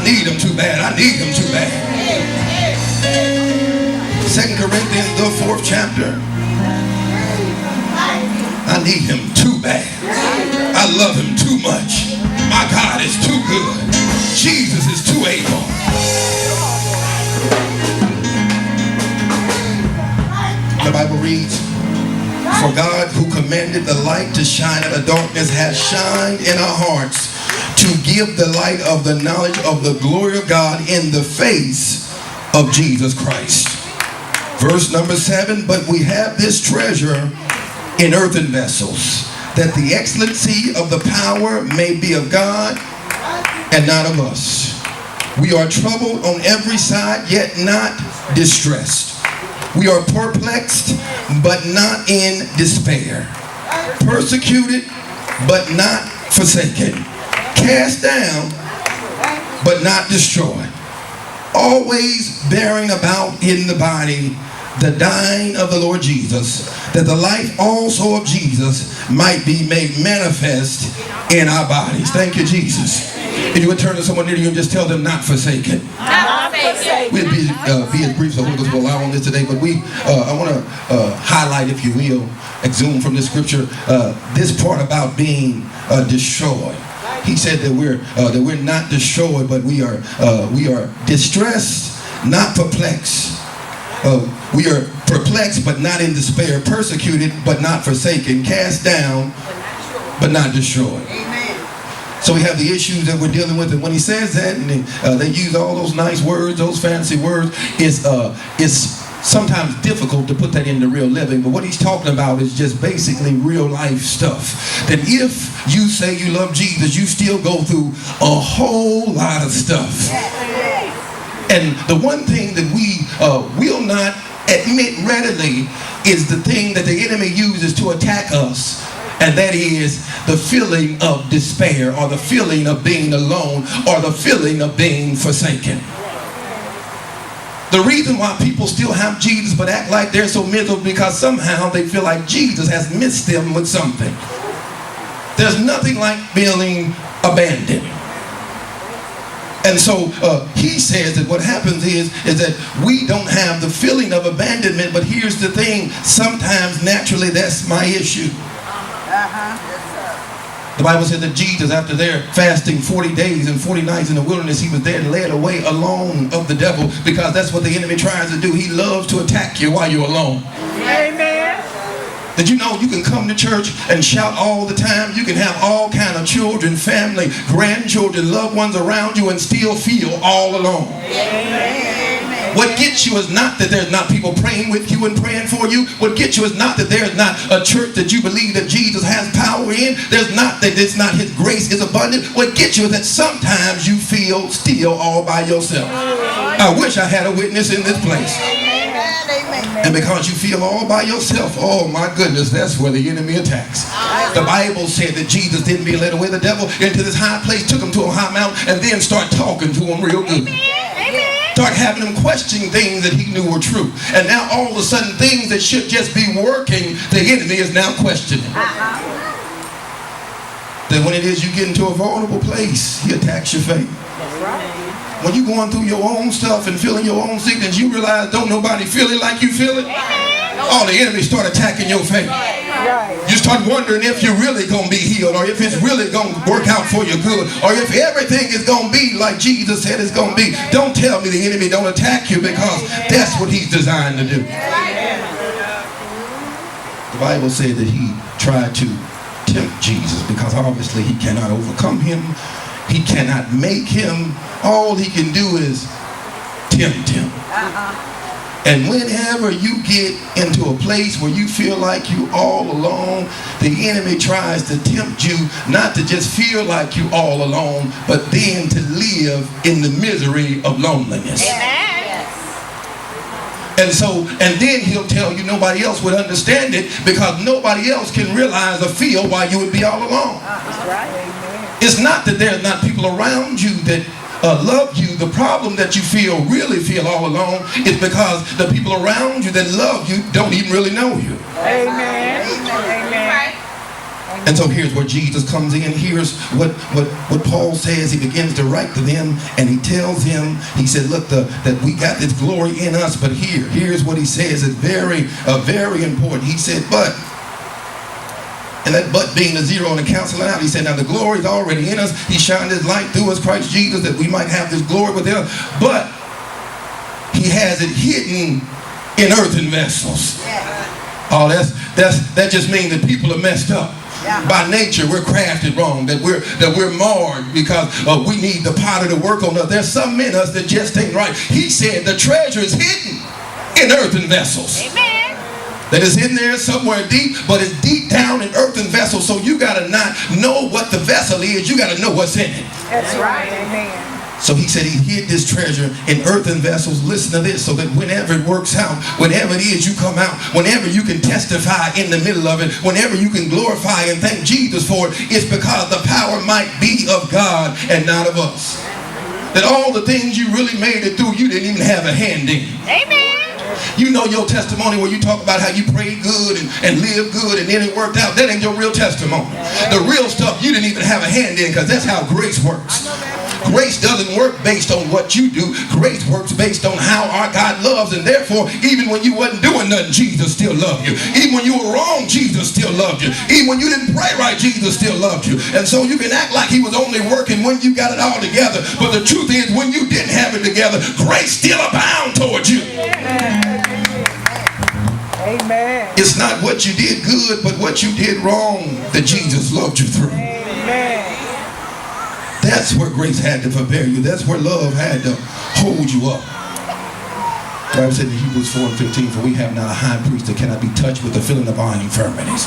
I need him too bad. I need him too bad. 2 Corinthians, the 4th chapter. I need him too bad. I love him too much. My God is too good. Jesus is too able. The Bible reads, for God who commanded the light to shine out of darkness has shined in our hearts to give the light of the knowledge of the glory of God in the face of Jesus Christ. Verse number 7, but we have this treasure in earthen vessels, that the excellency of the power may be of God and not of us. We are troubled on every side, yet not distressed. We are perplexed, but not in despair. Persecuted, but not forsaken. Cast down, but not destroyed. Always bearing about in the body the dying of the Lord Jesus, that the life also of Jesus might be made manifest in our bodies. Thank you, Jesus. If you would turn to someone near you and just tell them, not forsaken. Not forsaken. We'll be as brief as the Holy Ghost will allow on this today, but I want to highlight, if you will, exhume from this scripture, this part about being destroyed. He said that we're not destroyed, but we are distressed, not perplexed. We are perplexed, but not in despair. Persecuted, but not forsaken. Cast down, but not destroyed. So we have the issues that we're dealing with, and when he says that, and they use all those nice words, those fancy words, it's sometimes difficult to put that into real living. But what he's talking about is just basically real life stuff. That if you say you love Jesus, you still go through a whole lot of stuff. And the one thing that we will not admit readily is the thing that the enemy uses to attack us. And that is the feeling of despair, or the feeling of being alone, or the feeling of being forsaken. The reason why people still have Jesus but act like they're so miserable because somehow they feel like Jesus has missed them with something. There's nothing like feeling abandoned. And so he says that what happens is that we don't have the feeling of abandonment, but here's the thing, sometimes naturally that's my issue. The Bible said that Jesus, after their fasting 40 days and 40 nights in the wilderness, he was there led away alone of the devil, because that's what the enemy tries to do. He loves to attack you while you're alone. Amen. Did you know you can come to church and shout all the time? You can have all kind of children, family, grandchildren, loved ones around you and still feel all alone. Amen. What gets you is not that there's not people praying with you and praying for you. What gets you is not that there's not a church that you believe that Jesus has power in. There's not that it's not his grace is abundant. What gets you is that sometimes you feel still all by yourself. I wish I had a witness in this place. And because you feel all by yourself, oh my goodness, that's where the enemy attacks. The Bible said that Jesus didn't be led away the devil into this high place, took him to a high mountain, and then start talking to him real good. Start having him question things that he knew were true. And now all of a sudden things that should just be working, the enemy is now questioning. Then when it is you get into a vulnerable place, he attacks your faith. When you're going through your own stuff and feeling your own sickness, you realize don't nobody feel it like you feel it. Oh, the enemy start attacking your faith. You start wondering if you're really going to be healed, or if it's really going to work out for your good, or if everything is going to be like Jesus said it's going to be. Don't tell me the enemy don't attack you, because that's what he's designed to do. The Bible said that he tried to tempt Jesus, because obviously he cannot overcome him. He cannot make him. All he can do is tempt him. And whenever you get into a place where you feel like you all alone, the enemy tries to tempt you not to just feel like you all alone, but then to live in the misery of loneliness. And then he'll tell you nobody else would understand it, because nobody else can realize or feel why you would be all alone. It's not that there's not people around you that love you. The problem that you really feel all alone is because the people around you that love you don't even really know you. Amen. Amen. And so here's where Jesus comes in. Here's what Paul says. He begins to write to them, and he tells them, he said, look, that we got this glory in us, but here's what he says. It's very important. He said, but, and that but being the zero on the council out, he said, now the glory is already in us. He shined his light through us, Christ Jesus, that we might have this glory within us. But he has it hidden in earthen vessels. Oh, that just means that people are messed up. By nature, we're crafted wrong, that we're marred because we need the potter to work on us. There's something in us that just ain't right. He said the treasure is hidden in earthen vessels. Amen. That is in there somewhere deep, but it's deep down in earthen vessels. So you got to not know what the vessel is. You got to know what's in it. That's right. Amen. So he said he hid this treasure in earthen vessels. Listen to this, so that whenever it works out, whenever it is you come out, whenever you can testify in the middle of it, whenever you can glorify and thank Jesus for it, it's because the power might be of God and not of us. That all the things you really made it through, you didn't even have a hand in. Amen. You know your testimony where you talk about how you prayed good and lived good and then it worked out. That ain't your real testimony. The real stuff you didn't even have a hand in, because that's how grace works. Grace doesn't work based on what you do. Grace works based on how our God loves, and therefore, even when you wasn't doing nothing, Jesus still loved you. Even when you were wrong, Jesus still loved you. Even when you didn't pray right, Jesus still loved you. And so you can act like he was only working when you got it all together, but the truth is, when you didn't have it together, grace still abound towards you. Amen. It's not what you did good, but what you did wrong that Jesus loved you through. Amen. That's where grace had to prepare you. That's where love had to hold you up. The Bible said in Hebrews 4:15, for we have not a high priest that cannot be touched with the feeling of our infirmities.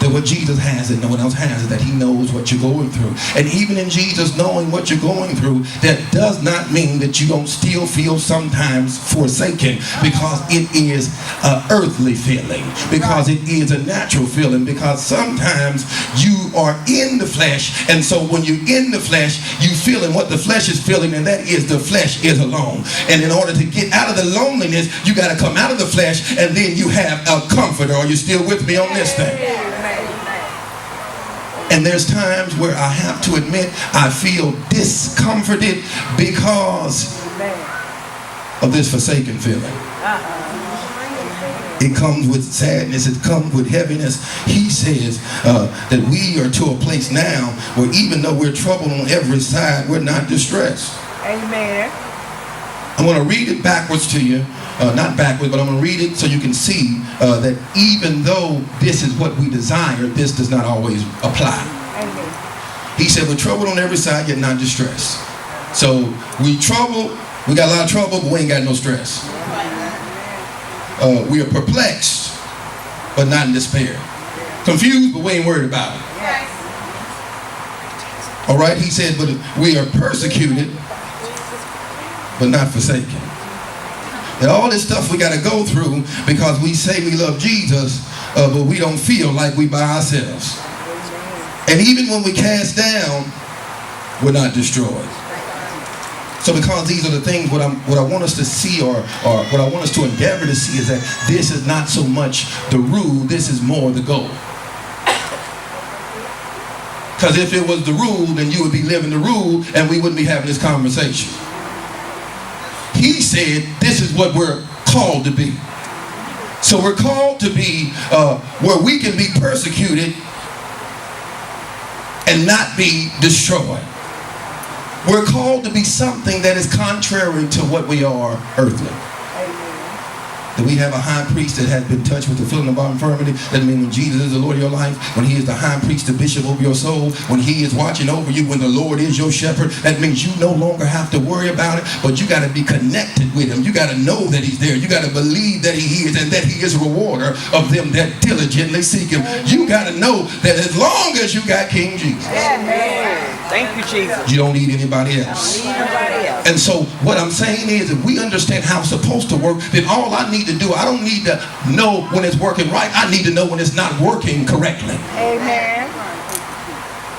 That what Jesus has and no one else has is that he knows what you're going through. And even in Jesus knowing what you're going through, that does not mean that you don't still feel sometimes forsaken, because it is an earthly feeling, because it is a natural feeling, because sometimes you are in the flesh, and so when you're in the flesh, you feeling what the flesh is feeling, and that is the flesh is alone. And in order to get out of the loneliness, you got to come out of the flesh, and then you have a comforter. Are you still with me on this thing? And there's times where I have to admit I feel discomforted because of this forsaken feeling. It comes with sadness. It comes with heaviness. He says that we are to a place now where even though we're troubled on every side, we're not distressed. Amen. I'm going to read it backwards to you. Not backwards, but I'm going to read it so you can see that even though this is what we desire, this does not always apply. Amen. He said, we're troubled on every side, yet not distressed. So we troubled, we got a lot of trouble, but we ain't got no stress. We are perplexed, but not in despair. Confused, but we ain't worried about it. All right, he said, but we are persecuted, but not forsaken. And all this stuff we got to go through because we say we love Jesus, but we don't feel like we by ourselves. And even when we cast down, we're not destroyed. So because these are the things, what I want us to see, or what I want us to endeavor to see, is that this is not so much the rule, this is more the goal. Because if it was the rule, then you would be living the rule and we wouldn't be having this conversation. He said this is what we're called to be. So we're called to be where we can be persecuted and not be destroyed. We're called to be something that is contrary to what we are earthly. That we have a high priest that has been touched with the feeling of our infirmity. That means when Jesus is the Lord of your life, when he is the high priest, the bishop over your soul, when he is watching over you, when the Lord is your shepherd, that means you no longer have to worry about it, but you got to be connected with him. You got to know that he's there. You got to believe that he is, and that he is a rewarder of them that diligently seek him. You got to know that as long as you got King Jesus, thank you, Jesus, you don't need anybody else. And so what I'm saying is, if we understand how it's supposed to work, then all I need to do, I don't need to know when it's working right. I need to know when it's not working correctly. Amen.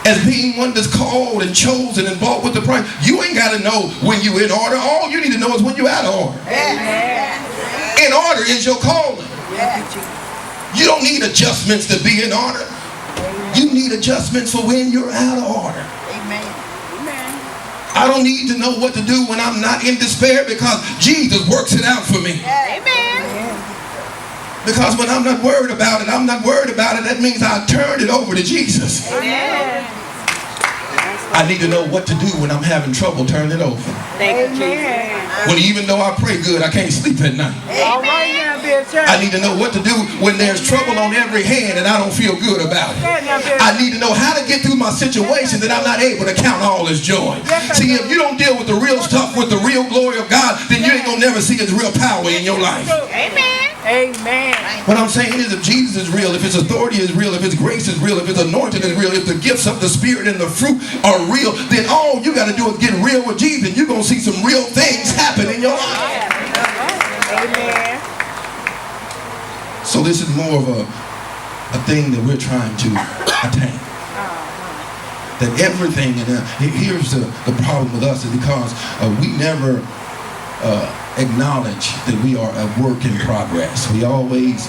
As being one that's called and chosen and bought with the price, you ain't got to know when you're in order. All you need to know is when you're out of order. Amen. In order is your calling. You don't need adjustments to be in order. You need adjustments for when you're out of order. Amen. I don't need to know what to do when I'm not in despair because Jesus works it out for me. Amen. Because when I'm not worried about it, that means I turned it over to Jesus. Amen. I need to know what to do when I'm having trouble turning it over. Thank you, Jesus. When even though I pray good, I can't sleep at night. All right now, Bishop. I need to know what to do when there's trouble on every hand and I don't feel good about it. I need to know how to get through my situation that I'm not able to count all as joy. See, if you don't deal with the real stuff with the real glory of God, then you ain't gonna never see His real power in your life. Amen. Amen. What I'm saying is, if Jesus is real, if His authority is real, if His grace is real, if His anointing is real, if the gifts of the Spirit and the fruit are real, then all you got to do is get real with Jesus, and you're going to see some real things happen in your life. Amen. So this is more of a thing that we're trying to attain. That everything, and here's the problem with us, is because we never acknowledge that we are a work in progress. We always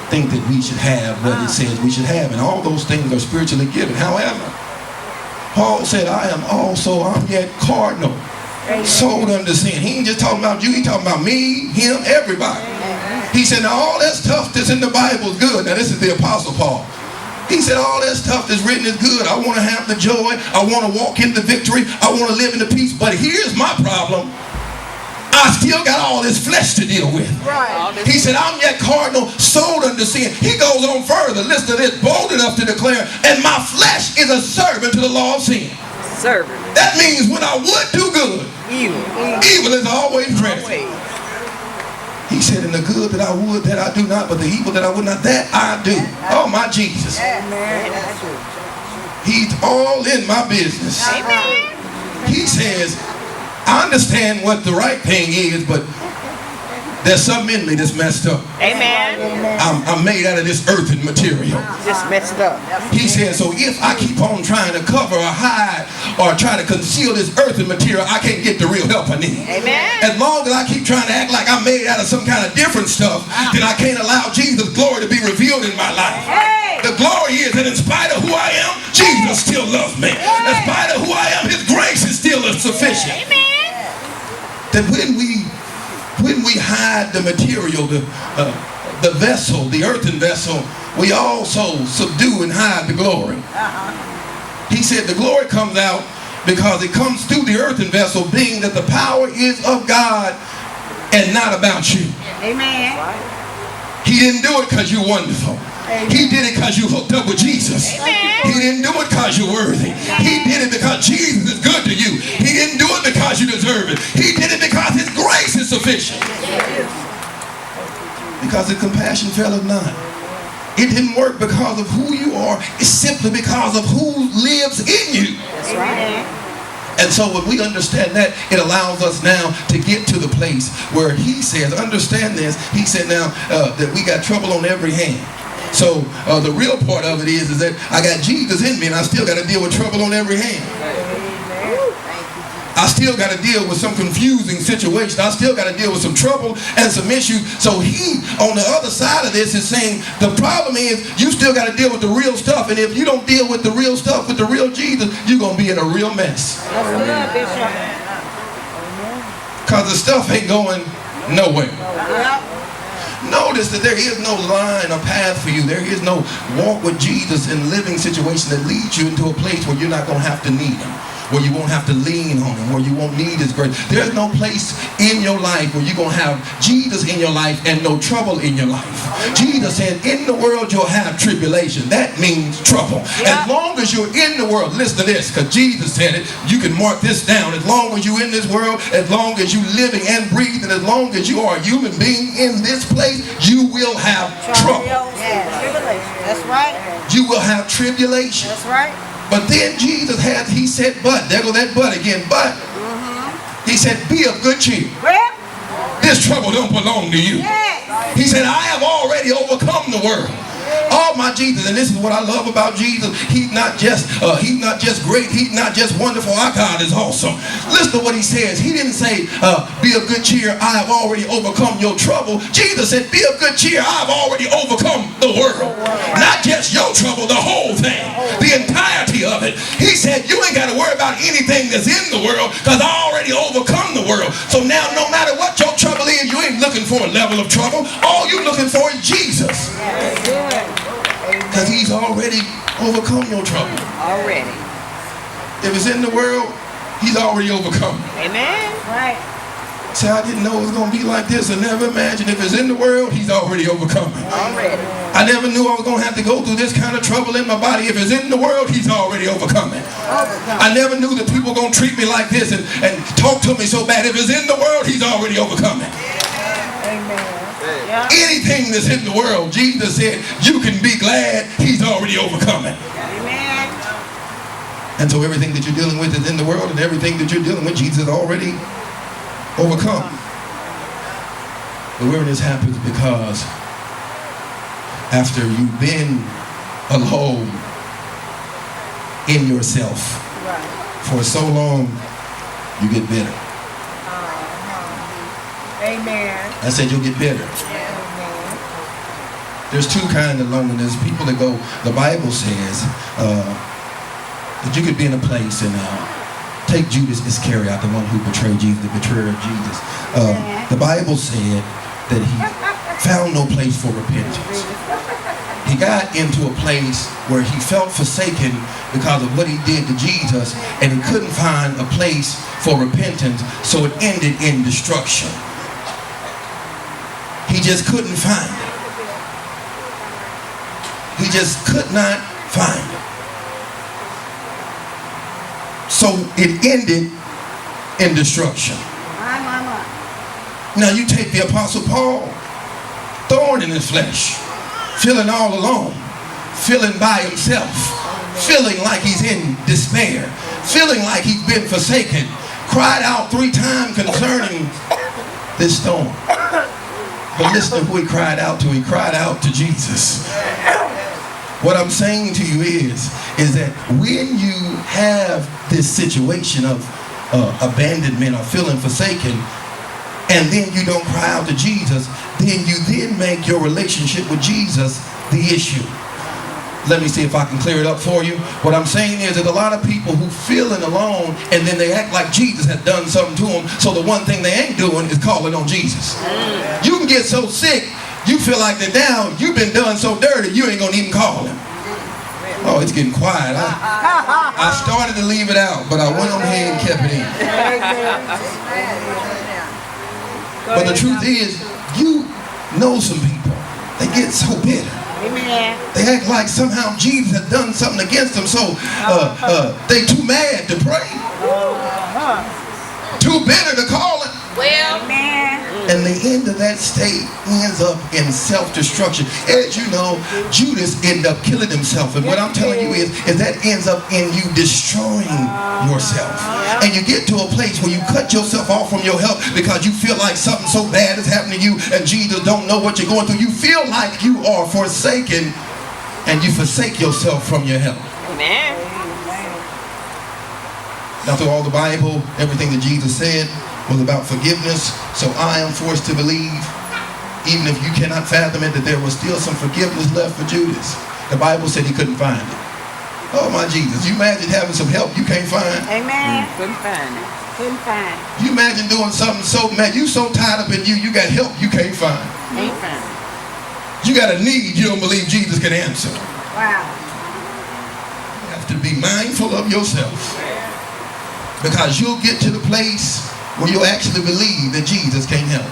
think that we should have what it says we should have, and all those things are spiritually given. However, Paul said, I'm yet cardinal, sold under sin. He ain't just talking about you, he talking about me, him, everybody. He said, now all that stuff that's in the Bible is good. Now this is the Apostle Paul. He said, all that stuff that's written is good. I want to have the joy. I want to walk in the victory. I want to live in the peace. But here's my problem. I still got all this flesh to deal with. Right. He said, I'm yet cardinal, sold under sin. He goes on further. Listen to this, bold enough to declare, and my flesh is a servant to the law of sin. Servant. That means when I would do good, evil is always present. He said, in the good that I would, that I do not, but the evil that I would not, that I do. Oh, my Jesus. Amen. He's all in my business. Amen. He says, I understand what the right thing is, but there's something in me that's messed up. Amen. I'm made out of this earthen material. Just messed up. He said, so if I keep on trying to cover or hide or try to conceal this earthen material, I can't get the real help I need. Amen. As long as I keep trying to act like I'm made out of some kind of different stuff, then I can't allow Jesus' glory to be revealed in my life. Hey. The glory is that in spite of who I am, Jesus still loves me. In spite of who I am, His grace is still sufficient. Amen. That when we hide the material, the vessel, the earthen vessel, we also subdue and hide the glory. He said the glory comes out because it comes through the earthen vessel, being that the power is of God and not about you. Amen. He didn't do it because you're wonderful. He did it because you hooked up with Jesus. He didn't do it because you're worthy. He did it because Jesus is good to you. He didn't do it because you deserve it. He did it because His grace is sufficient. Because His compassion faileth not. It didn't work because of who you are. It's simply because of who lives in you. That's right. And so when we understand that, it allows us now to get to the place where He says, understand this, He said now that we got trouble on every hand. So the real part of it is that I got Jesus in me and I still got to deal with trouble on every hand. I still got to deal with some confusing situation. I still got to deal with some trouble and some issues. So He, on the other side of this, is saying the problem is you still got to deal with the real stuff. And if you don't deal with the real stuff, with the real Jesus, you're going to be in a real mess. Because the stuff ain't going nowhere. Notice that there is no line or path for you. There is no walk with Jesus in living situation that leads you into a place where you're not going to have to need Him, where you won't have to lean on Him, where you won't need His grace. There's no place in your life where you're going to have Jesus in your life and no trouble in your life. Jesus said, in the world you'll have tribulation. That means trouble. As long as you're in the world, listen to this, because Jesus said it, you can mark this down. As long as you're in this world, as long as you're living and breathing, as long as you are a human being in this place, you will have trouble. That's right. You will have tribulation. That's right. But then Jesus He said, but, there go that but again, but. He said, be of good cheer. Well, This trouble don't belong to you. yes. He said, I have already overcome the world. Oh my Jesus, and this is what I love about Jesus. He's not just great. He's not just wonderful. Our God is awesome. Listen to what he says. He didn't say, be of good cheer. I have already overcome your trouble. Jesus said, be of good cheer. I have already overcome the world. Not just your trouble, the whole thing, the entirety of it. He said, you ain't got to worry about anything that's in the world because I already overcome the world. So now, no matter what your trouble is, you ain't looking for a level of trouble. All you're looking for is Jesus. Because he's already overcome your trouble. Already. If it's in the world, he's already overcome. Amen. Right. Say, I didn't know it was going to be like this. I never imagined. If it's in the world, he's already overcome it. Already. I never knew I was going to have to go through this kind of trouble in my body. If it's in the world, he's already overcome it. I never knew that people were going to treat me like this and talk to me so bad. If it's in the world, he's already overcome it. Amen. Yeah. Anything that's in the world, Jesus said, you can be glad he's already overcome it. Amen. And so everything that you're dealing with is in the world, and everything that you're dealing with, Jesus already overcome. The weariness happens because after you've been alone in yourself for so long, you get bitter. Amen. I said you'll get bitter. Amen. There's two kinds of loneliness. People that go, the Bible says that you could be in a place and take Judas Iscariot, the one who betrayed Jesus, the betrayer of Jesus. The Bible said that he found no place for repentance. He got into a place where he felt forsaken because of what he did to Jesus, and he couldn't find a place for repentance, so it ended in destruction. He just couldn't find it. He just could not find it. So it ended in destruction. My. Now you take the Apostle Paul, thorn in his flesh, feeling all alone, feeling by himself, feeling like he's in despair, feeling like he's been forsaken, cried out 3 times concerning this storm. But listen to who he cried out to. He cried out to Jesus. What I'm saying to you is that when you have this situation of abandonment or feeling forsaken, and then you don't cry out to Jesus, then you then make your relationship with Jesus the issue. Let me see if I can clear it up for you. What I'm saying is that a lot of people who feeling alone and then they act like Jesus has done something to them, so the one thing they ain't doing is calling on Jesus. You can get so sick, you feel like that now you've been done so dirty, you ain't gonna even call him. Oh, it's getting quiet. I started to leave it out, but I went on ahead and kept it in. But the truth is, you know some people, they get so bitter. Amen. They act like somehow Jesus has done something against them, so they too mad to pray, too bitter to call it. Well, Amen. And the end of that state ends up in self-destruction. As you know, Judas ended up killing himself. And what I'm telling you is that ends up in you destroying yourself. And you get to a place where you cut yourself off from your help because you feel like something so bad is happening to you and Jesus don't know what you're going through. You feel like you are forsaken and you forsake yourself from your help. amen. Now through all the Bible, everything that Jesus said was about forgiveness, so I am forced to believe, even if you cannot fathom it, that there was still some forgiveness left for Judas. The Bible said he couldn't find it. Oh my Jesus, you imagine having some help you can't find? Amen. Couldn't find it. Couldn't find. You imagine doing something so mad, you so tied up in you got help you can't find. Ain't find it. You got a need you don't believe Jesus can answer. Wow. You have to be mindful of yourself, because you'll get to the place where you'll actually believe that Jesus can't help.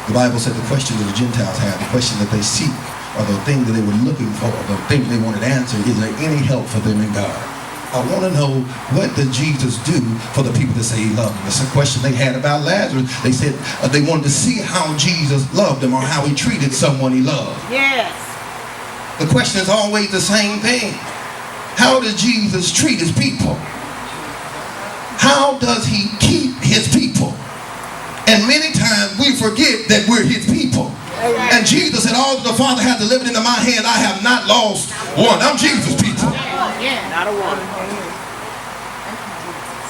The Bible said the question that the Gentiles had, the question that they seek, or the thing that they were looking for, the thing they wanted answered, is there any help for them in God? I want to know, what did Jesus do for the people that say he loved them? It's a question they had about Lazarus. They said they wanted to see how Jesus loved them or how he treated someone he loved. Yes. The question is always the same thing. How does Jesus treat his people? How does he keep his people? And many times we forget that we're his people. And Jesus said, all that the Father hath delivered into my hand, I have not lost one. I'm Jesus, people. Not a one.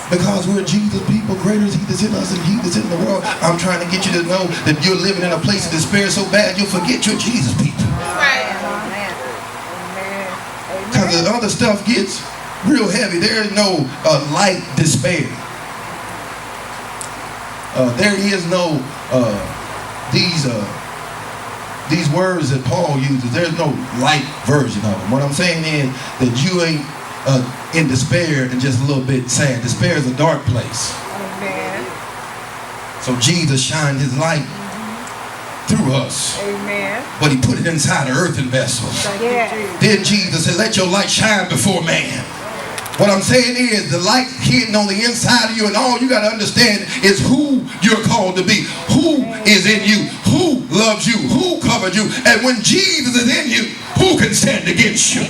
Because we're Jesus people, greater is he that's in us than he that's in the world. I'm trying to get you to know that you're living in a place of despair so bad you'll forget you're Jesus people. Because the other stuff gets real heavy. There is no light despair. There is no these words that Paul uses. There's no light version of them. What I'm saying is that you ain't in despair and just a little bit sad. Despair is a dark place. Amen. So Jesus shined his light through us. Amen. But he put it inside an earthen vessel. Yeah. Then Jesus said, let your light shine before man. What I'm saying is the light hidden on the inside of you, and all you got to understand is who you're called to be, who is in you, who loves you, who covered you. And when Jesus is in you, who can stand against you?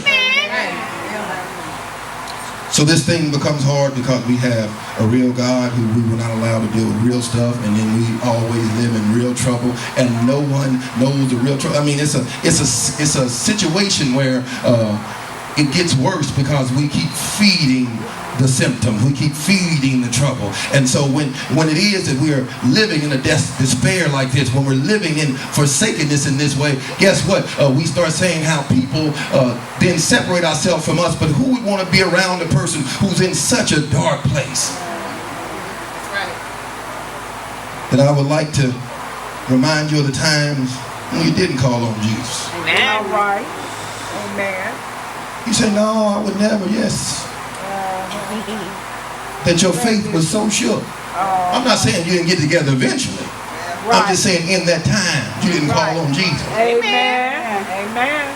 So this thing becomes hard because we have a real God who we were not allowed to deal with real stuff, and then we always live in real trouble, and no one knows the real trouble. I mean, it's a situation where it gets worse because we keep feeding the symptoms, we keep feeding the trouble. And so when it is that we are living in a despair like this, when we're living in forsakenness in this way, guess what? We start saying how people then separate ourselves from us, but who would want to be around a person who's in such a dark place? That's right. That I would like to remind you of the times when you didn't call on Jesus. Amen. All right. Amen. You say, no, I would never. Yes. That your faith was so sure. I'm not saying you didn't get together eventually. I'm just saying in that time you didn't call on Jesus. Amen. Amen.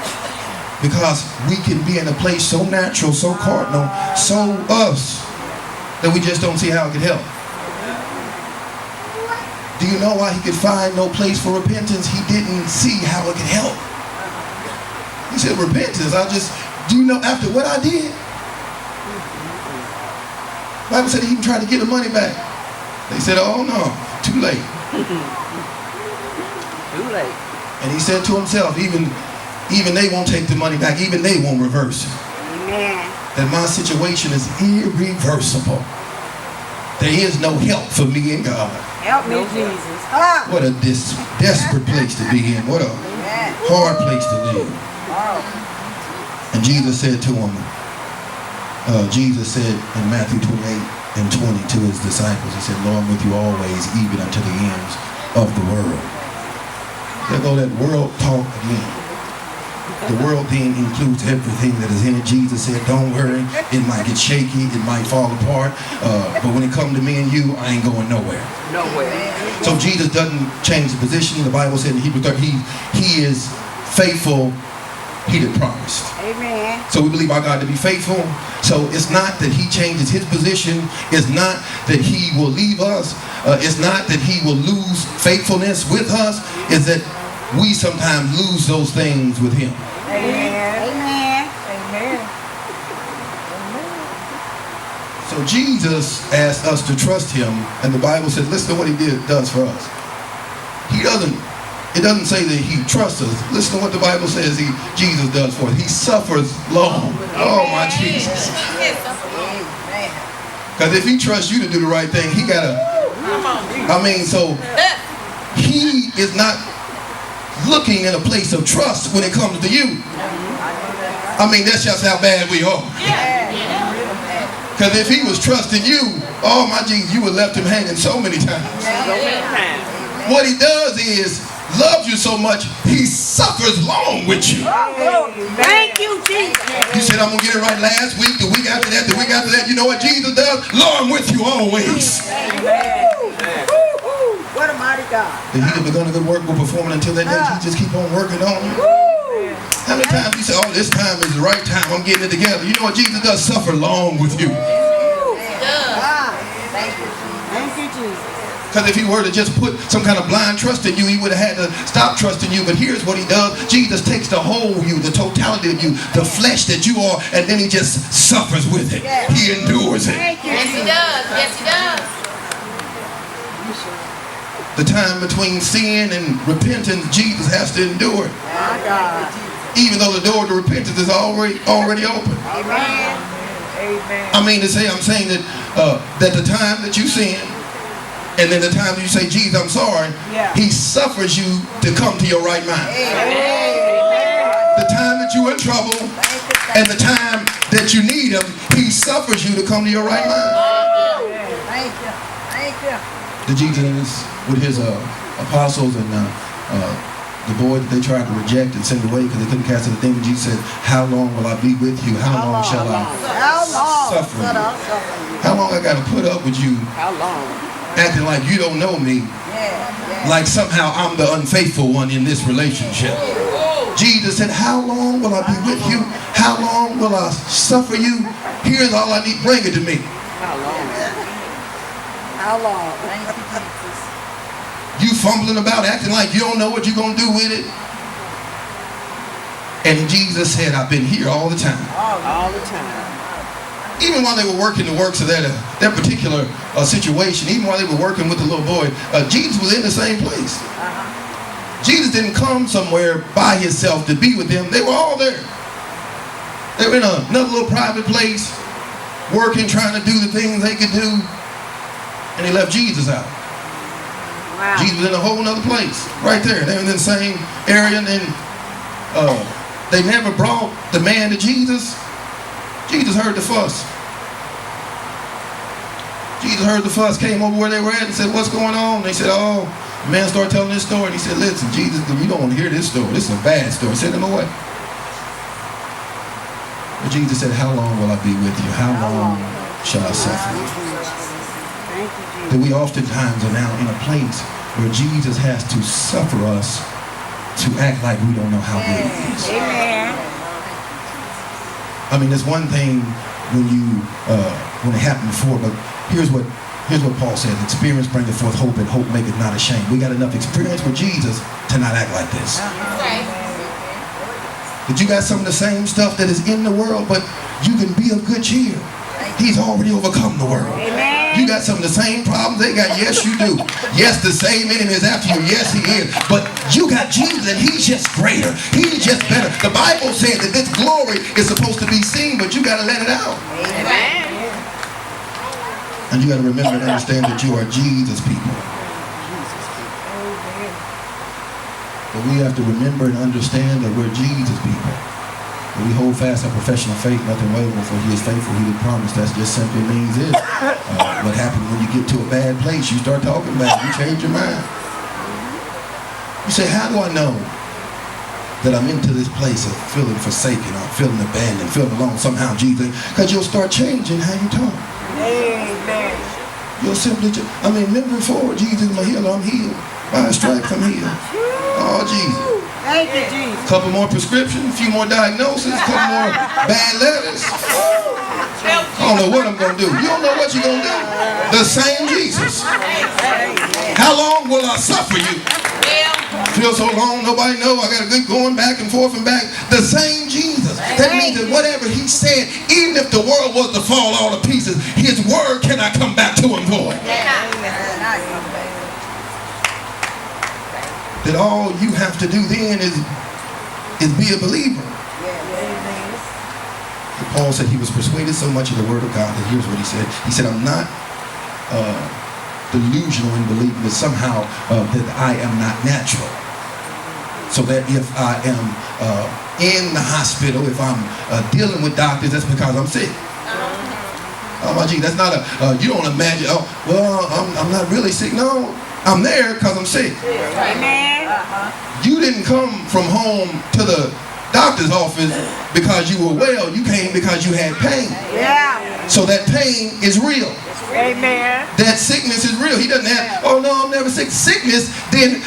Because we can be in a place so natural, so cardinal, so us, that we just don't see how it could help. Do you know why he could find no place for repentance? He didn't see how it could help. He said, repentance, do you know after what I did? The Bible said he even tried to get the money back. They said, oh no, too late. Too late. And he said to himself, even they won't take the money back, even they won't reverse it. Amen. That my situation is irreversible. There is no help for me in God. Help me, Jesus. What a desperate place to be in. What a hard place to live. And Jesus said to him, Jesus said in Matthew 28 and 20 to his disciples, he said, Lord, I'm with you always, even unto the ends of the world. There go that world talk again. The world then includes everything that is in it. Jesus said, don't worry, it might get shaky, it might fall apart, but when it comes to me and you, I ain't going nowhere. Nowhere. So Jesus doesn't change the position. The Bible said in Hebrews 13, he is faithful, he that promised. Amen. So we believe our God to be faithful. So it's not that he changes his position. It's not that he will leave us. It's not that he will lose faithfulness with us. It's that we sometimes lose those things with him. Amen. Amen. Amen. So Jesus asked us to trust him, and the Bible says, listen to what he does for us. It doesn't say that he trusts us. Listen to what the Bible says Jesus does for us. He suffers long. Oh my Jesus. Because if he trusts you to do the right thing, he gotta, so he is not looking in a place of trust when it comes to you. That's just how bad we are. Because if he was trusting you, oh my Jesus, you would have left him hanging so many times. What he does is loves you so much, he suffers long with you. Thank you, Jesus. You said, I'm going to get it right last week, the week after that, the week after that. You know what Jesus does? Lord, I'm with you always. What a mighty God. That he that begun a good work will perform it until that day. He just keep on working on you. How many times you say, oh, this time is the right time, I'm getting it together. You know what Jesus does? Suffer long with you. Thank you, Jesus. Because if he were to just put some kind of blind trust in you, he would have had to stop trusting you. But here's what he does. Jesus takes the whole you, the totality of you, the flesh that you are, and then he just suffers with it. He endures it. Thank you. Yes, he does. Yes, he does. the time between sin and repentance, Jesus has to endure it. My God. Even though the door to repentance is already open. Amen. Amen. I mean to say, I'm saying that that the time that you sin, and then the time that you say, Jesus, I'm sorry, Yeah. he suffers you to come to your right mind. The time that you're in trouble and the time that you need him, he suffers you to come to your right mind. Thank you. Thank you. The Jesus with his apostles and the boy that they tried to reject and send away because they couldn't cast out the demon, Jesus said, how long will I be with you? How long shall I How long? suffer Shut you? up, suffer. How long I got to put up with you How long? acting like you don't know me, Yeah. like somehow I'm the unfaithful one in this relationship? Jesus said, how long will I be with you? How long will I suffer you? Here's all I need. Bring it to me. How long? How long? Thank you, Jesus. You fumbling about, acting like you don't know what you're going to do with it. And Jesus said, I've been here all the time. All the time. Even while they were working the works of that particular situation, even while they were working with the little boy, Jesus was in the same place. Jesus didn't come somewhere by himself to be with them. They were all there. They were in another little private place, working, trying to do the things they could do. And they left Jesus out. Wow. Jesus was in a whole other place, right there. They were in the same area, and then they never brought the man to Jesus. Jesus heard the fuss. Jesus heard the fuss, came over where they were at and said, what's going on? They said, oh, the man started telling this story. And he said, listen, Jesus, we don't want to hear this story. This is a bad story. Send him away. But Jesus said, how long will I be with you? How long shall I suffer you? Thank you, Jesus. That we oftentimes are now in a place where Jesus has to suffer us to act like we don't know how good he is. Amen. I mean, there's one thing when it happened before, but here's what Paul said: experience bringeth forth hope, and hope maketh not ashamed. We got enough experience with Jesus to not act like this. That you got some of the same stuff that is in the world, but you can be of good cheer. He's already overcome the world. Amen. You got some of the same problems they got. Yes, you do. Yes, the same enemy is after you. Yes, he is. But you got Jesus, and he's just greater. He's just better. The Bible says that this glory is supposed to be seen, but you got to let it out. Amen. And you got to remember and understand that you are Jesus people. But we have to remember and understand that we're Jesus people. When we hold fast our profession of faith, nothing wavering, for he is faithful, he did promise. That just simply means this. What happens when you get to a bad place? You start talking bad. You change your mind. You say, how do I know that I'm into this place of feeling forsaken, or feeling abandoned, feeling alone somehow, Jesus? Because you'll start changing how you talk. Amen. You'll simply, remember before, Jesus is my healer, I'm healed. By his stripes, I'm healed. Oh, Jesus. Thank you, Jesus. Couple more prescriptions, a few more diagnoses, a couple more bad letters. I don't know what I'm going to do. You don't know what you're going to do. The same Jesus. How long will I suffer you? Feel so long, nobody know. I got a good going back and forth and back. The same Jesus. That means that whatever he said, even if the world was to fall all to pieces, his word cannot come back to him void. That all you have to do then is be a believer. Paul said he was persuaded so much of the word of God that here's what he said. He said, I'm not delusional in believing that somehow that I am not natural. So that if I am in the hospital, if I'm dealing with doctors, that's because I'm sick. Oh my Jesus, that's not you don't imagine, oh, well, I'm not really sick. No, I'm there because I'm sick. Amen. You didn't come from home to the doctor's office because you were well. You came because you had pain. Yeah. So that pain is real. Amen. That sickness is real. He doesn't have, oh no, I'm never sick. Sickness then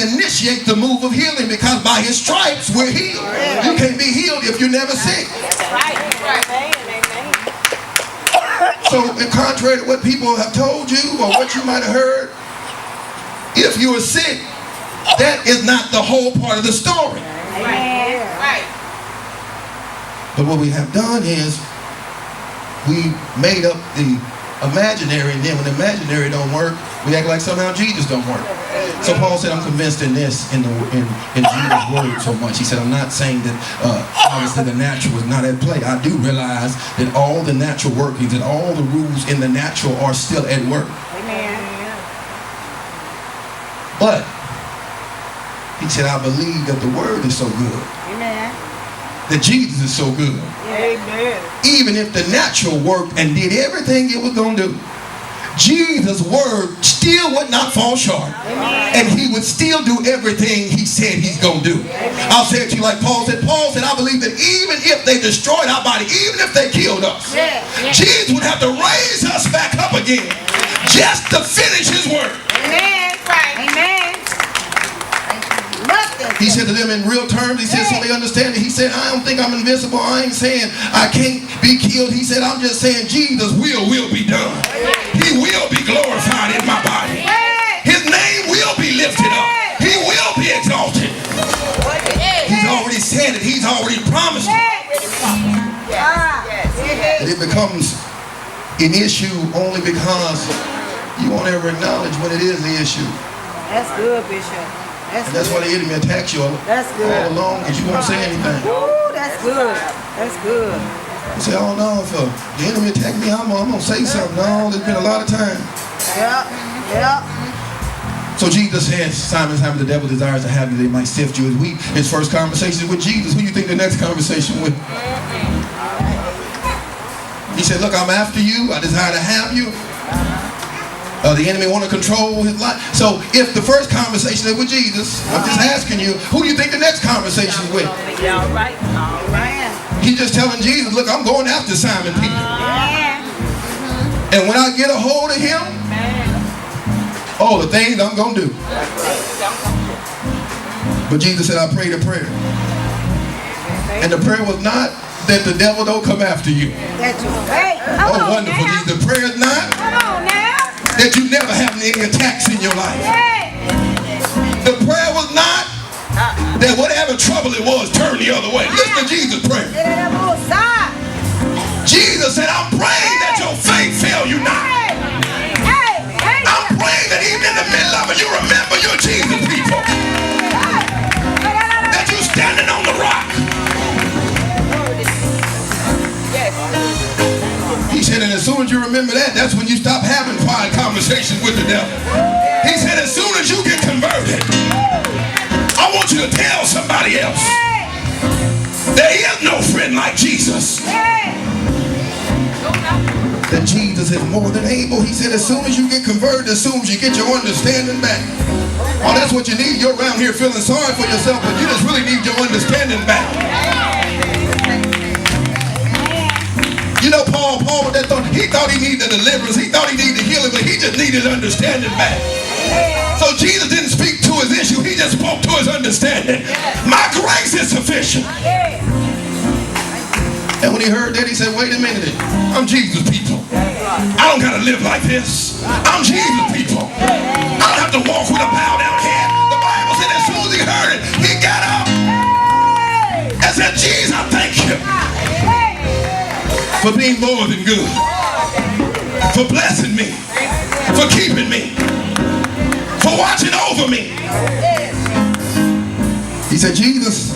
initiate the move of healing, because by his stripes we're healed. You can't be healed if you're never sick. So in contrary to what people have told you or what you might have heard, if you are sick, that is not the whole part of the story. Right. But what we have done is we made up the imaginary, and then when the imaginary don't work, We act like somehow Jesus don't work. So Paul said, I'm convinced in this, in Jesus' word so much. He said, I'm not saying that obviously the natural is not at play. I do realize that all the natural workings and all the rules in the natural are still at work. Amen. But he said, I believe that the word is so good, Amen. that Jesus is so good. Amen. Even if the natural worked and did everything it was going to do, Jesus' word still would not fall short. Amen. And he would still do everything he said he's going to do. I'll say it to you like Paul said. Paul said, I believe that even if they destroyed our body, even if they killed us, Jesus would have to raise us back up again just to finish his word. Amen. Right. Amen. Nothing. He said to them in real terms, he said, so they understand it. He said, I don't think I'm invincible. I ain't saying I can't be killed. He said, I'm just saying Jesus will be done. He will be glorified in my body. His name will be lifted up. He will be exalted. He's already said it. He's already promised it. And it becomes an issue only because you won't ever acknowledge when it is the issue. That's good, Bishop. And that's why the enemy attacks you all along, because you won't say anything. Ooh, that's good. That's good. You say, oh no, if the enemy attack me, I'm going to say something. No, there's been a lot of time. Yep. So Jesus says, Simon, the devil desires to have you, they might sift you as wheat. His first conversation with Jesus. Who do you think the next conversation with? He said, look, I'm after you. I desire to have you. The enemy want to control his life. So if the first conversation is with Jesus, I'm just asking you, who do you think the next conversation is with? All right. All right. He's just telling Jesus, look, I'm going after Simon Peter. And when I get a hold of him, the things I'm going to do. But Jesus said, I prayed a prayer. And the prayer was not that the devil don't come after you. That's right. Oh, wonderful. The prayer is not Come on now. that you never have any attacks in your life. The prayer was not that whatever trouble it was, turn the other way. Listen to Jesus' prayer. Jesus said, I'm praying that your faith fail you not. I'm praying that even in the middle of it, you remember your Jesus people. That you're standing on the rock. He said, and as soon as you remember that, that's when you stop having quiet conversations with the devil. He said, as soon as you get converted, I want you to tell somebody else, there is no friend like Jesus. That Jesus is more than able. He said, as soon as you get converted, as soon as you get your understanding back. Oh, that's what you need. You're around here feeling sorry for yourself, but you just really need your understanding back. You know, Paul with that thought, he thought he needed deliverance. He thought he needed healing, but he just needed understanding back. So Jesus didn't speak to his issue. He just spoke to his understanding. My grace is sufficient. And when he heard that, he said, wait a minute. I'm Jesus people. I don't got to live like this. I'm Jesus people. I don't have to walk with a bow down head. The Bible said as soon as he heard it, he got up and said, Jesus, I thank you for being more than good, for blessing me, for keeping me, for watching over me. He said, Jesus,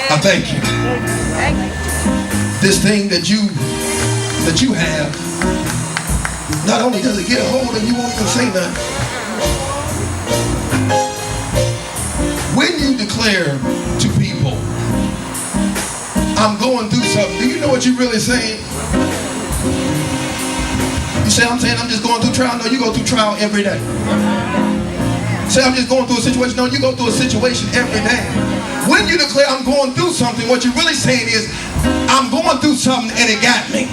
I thank you. This thing that you have, not only does it get a hold of you, won't even say nothing. When you declare to people, I'm going through something, do you know what you're really saying? You say, I'm saying I'm just going through trial. No, you go through trial every day. Say, I'm just going through a situation. No, you go through a situation every day. When you declare I'm going through something, what you're really saying is, I'm going through something and it got me.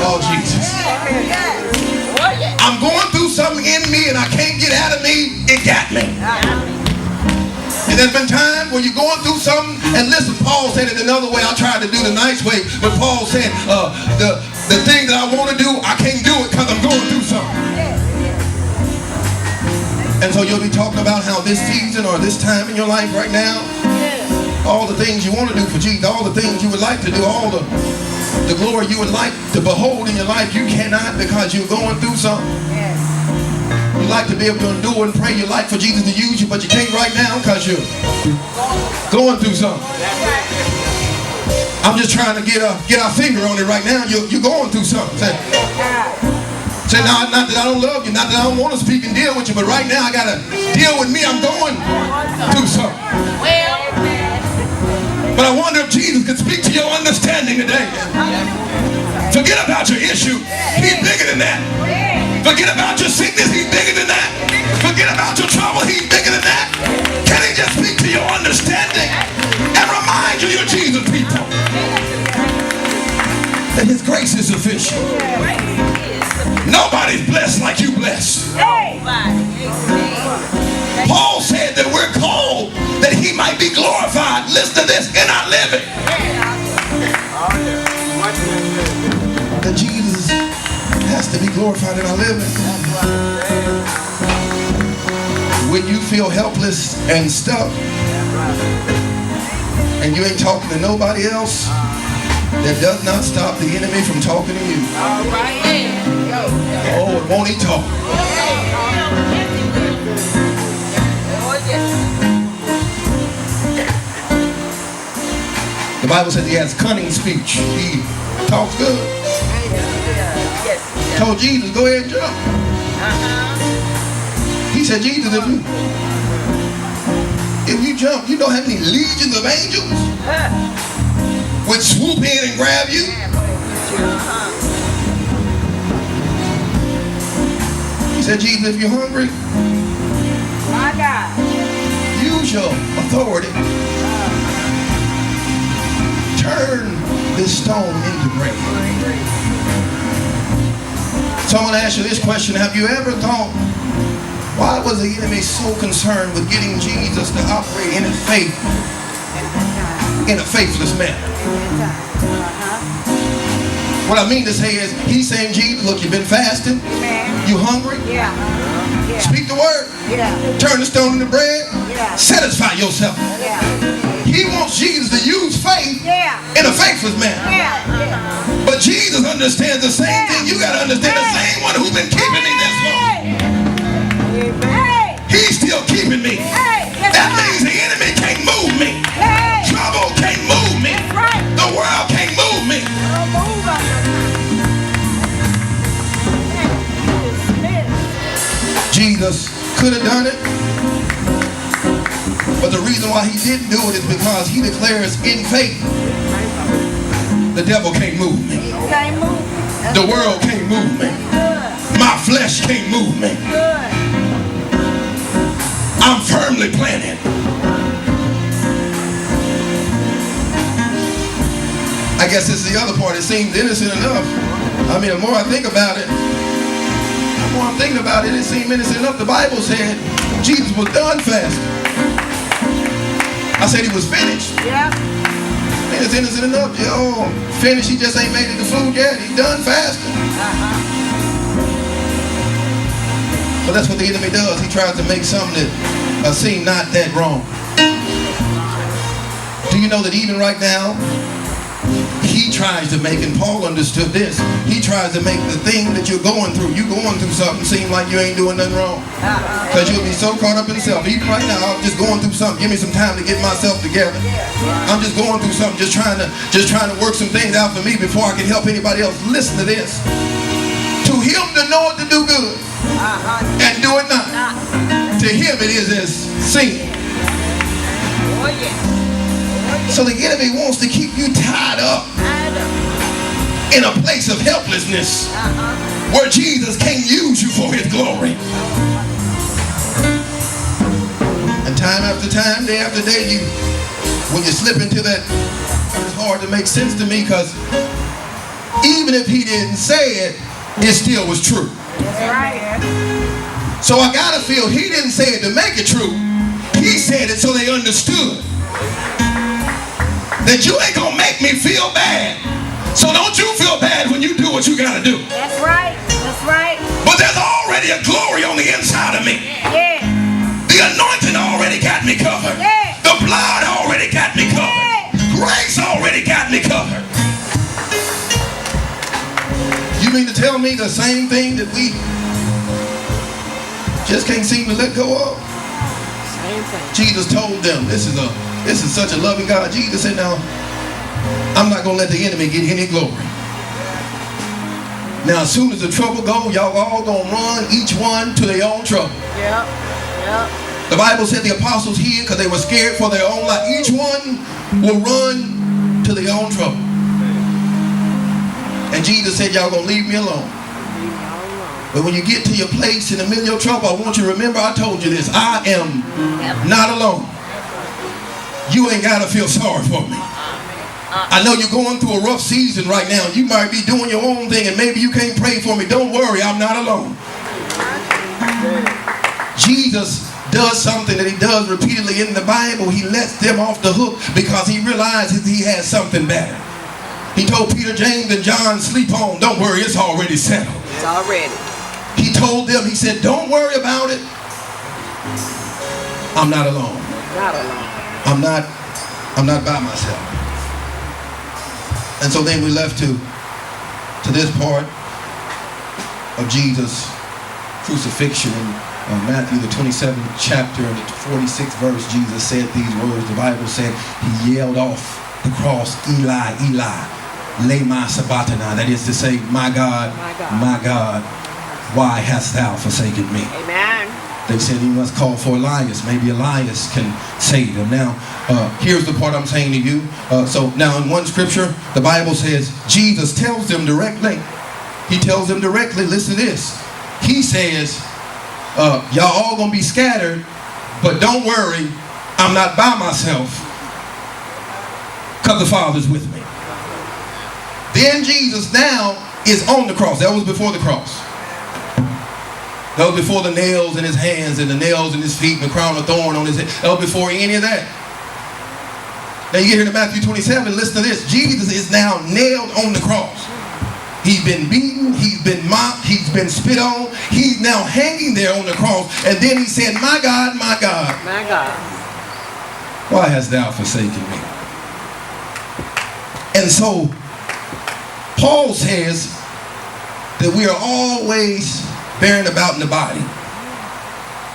Oh, Jesus. I'm going through something in me and I can't get out of me. It got me. And there's been times when you're going through something, and listen, Paul said it another way. I tried to do the nice way, but Paul said, the thing that I want to do, I can't do it because I'm going through something. And so you'll be talking about how this season or this time in your life right now, all the things you want to do for Jesus, all the things you would like to do, all the glory you would like to behold in your life, you cannot because you're going through something. would like to be able to endure and pray your life for Jesus to use you, but you can't right now because you're going through something. I'm just trying to get our finger on it right now. You're going through something. Say, no, not that I don't love you, not that I don't want to speak and deal with you, but right now I got to deal with me. I'm going through something. But I wonder if Jesus could speak to your understanding today. Forget about your issue. He's bigger than that. Forget about your sickness. He's bigger than that. Forget about your trouble. He's bigger than that. Can he just speak to your understanding and remind you you're Jesus, people? That his grace is sufficient. Nobody's blessed like you blessed. Paul said that we're called that he might be glorified. Listen to this, in our living. That Jesus has to be glorified in our living. When you feel helpless and stuck and you ain't talking to nobody else, that does not stop the enemy from talking to you. Oh, won't he talk? The Bible says he has cunning speech. He talks good. Told Jesus, go ahead and jump. He said, Jesus, if you jump, you know how many legions of angels would swoop in and grab you? He said, Jesus, if you're hungry, My God. use your authority. Turn this stone into bread. So I'm going to ask you this question. Have you ever thought, why was the enemy so concerned with getting Jesus to operate in his faith in a faithless manner? What I mean to say is, he's saying, Jesus, look, you've been fasting. You hungry? Yeah. Speak the word. Yeah. Turn the stone into bread. Yeah. Satisfy yourself. Yeah. He wants Jesus to use faith Yeah. in a faithless manner. Yeah. But Jesus understands the same thing. You got to understand the same one who's been keeping me this long. Hey. He's still keeping me. Hey. That means the enemy can't move me. Hey. Trouble can't move me. Right. The world can't move me. Don't move on Jesus could have done it. But the reason why he didn't do it is because he declares in faith, the devil can't move me. Can't move. The world can't move me. My flesh can't move me. Good. I'm firmly planted. I guess it's the other part. It seems innocent enough. I mean, the more I think about it, it seemed innocent enough. The Bible said Jesus was done fasting. I said he was finished. Yeah. Man, it's innocent enough. Oh, finished. He just ain't made it to food yet. He's done fasting. But that's what the enemy does. He tries to make something that seem not that wrong. Do you know that even right now, he tries to make, and Paul understood this, he tries to make the thing that you're going through something seem like you ain't doing nothing wrong. Because you'll be so caught up in self. Even right now, I'm just going through something. Give me some time to get myself together. I'm just going through something, just trying to work some things out for me before I can help anybody else. Listen to this. To him to know it to do good and do it not, to him it is as sin. So the enemy wants to keep you tied up in a place of helplessness where Jesus can't use you for his glory. And time after time, day after day, when you slip into that, it's hard to make sense to me, because even if he didn't say it, it still was true. That's right. So I gotta feel he didn't say it to make it true. He said it so they understood that you ain't gonna make me feel bad. So don't you feel bad when you do what you gotta do. That's right. That's right. But there's already a glory on the inside of me. Yeah. The anointing already got me covered. Yeah. The blood already got me covered. Yeah. Grace already got me covered. You mean to tell me the same thing that we just can't seem to let go of. Same thing. Jesus told them, this is such a loving God. Jesus said, now, I'm not going to let the enemy get any glory. Now, as soon as the trouble go, y'all all going to run, each one to their own trouble. Yep. Yep. The Bible said the apostles hid because they were scared for their own life. Each one will run to their own trouble. And Jesus said, y'all going to leave me alone. But when you get to your place in the middle of your trouble, I want you to remember I told you this. I am not alone. You ain't got to feel sorry for me. I know you're going through a rough season right now. You might be doing your own thing and maybe you can't pray for me. Don't worry, I'm not alone. Jesus does something that he does repeatedly in the Bible. He lets them off the hook because he realizes he has something better. He told Peter, James, and John, sleep on. Don't worry, it's already settled. It's already. He told them, he said, don't worry about it. I'm not alone. Not alone. I'm not by myself. And so then we left to this part of Jesus' crucifixion in Matthew the 27th chapter and the 46th verse. Jesus said these words. The Bible said he yelled off the cross, Eli, Eli, lema sabachthani. That is to say, my God, my God, why hast thou forsaken me? Amen. They said he must call for Elias. Maybe Elias can save him. Now, here's the part I'm saying to you. So now in one scripture, the Bible says Jesus tells them directly. He tells them directly, listen to this. He says, y'all all going to be scattered, but don't worry, I'm not by myself because the Father's with me. Then Jesus now is on the cross. That was before the cross. That was before the nails in his hands and the nails in his feet and the crown of thorn on his head. That was before any of that. Now you get here to Matthew 27, listen to this. Jesus is now nailed on the cross. He's been beaten, he's been mocked, he's been spit on. He's now hanging there on the cross. And then he said, my God, my God. My God. Why hast thou forsaken me? And so, Paul says that we are always bearing about in the body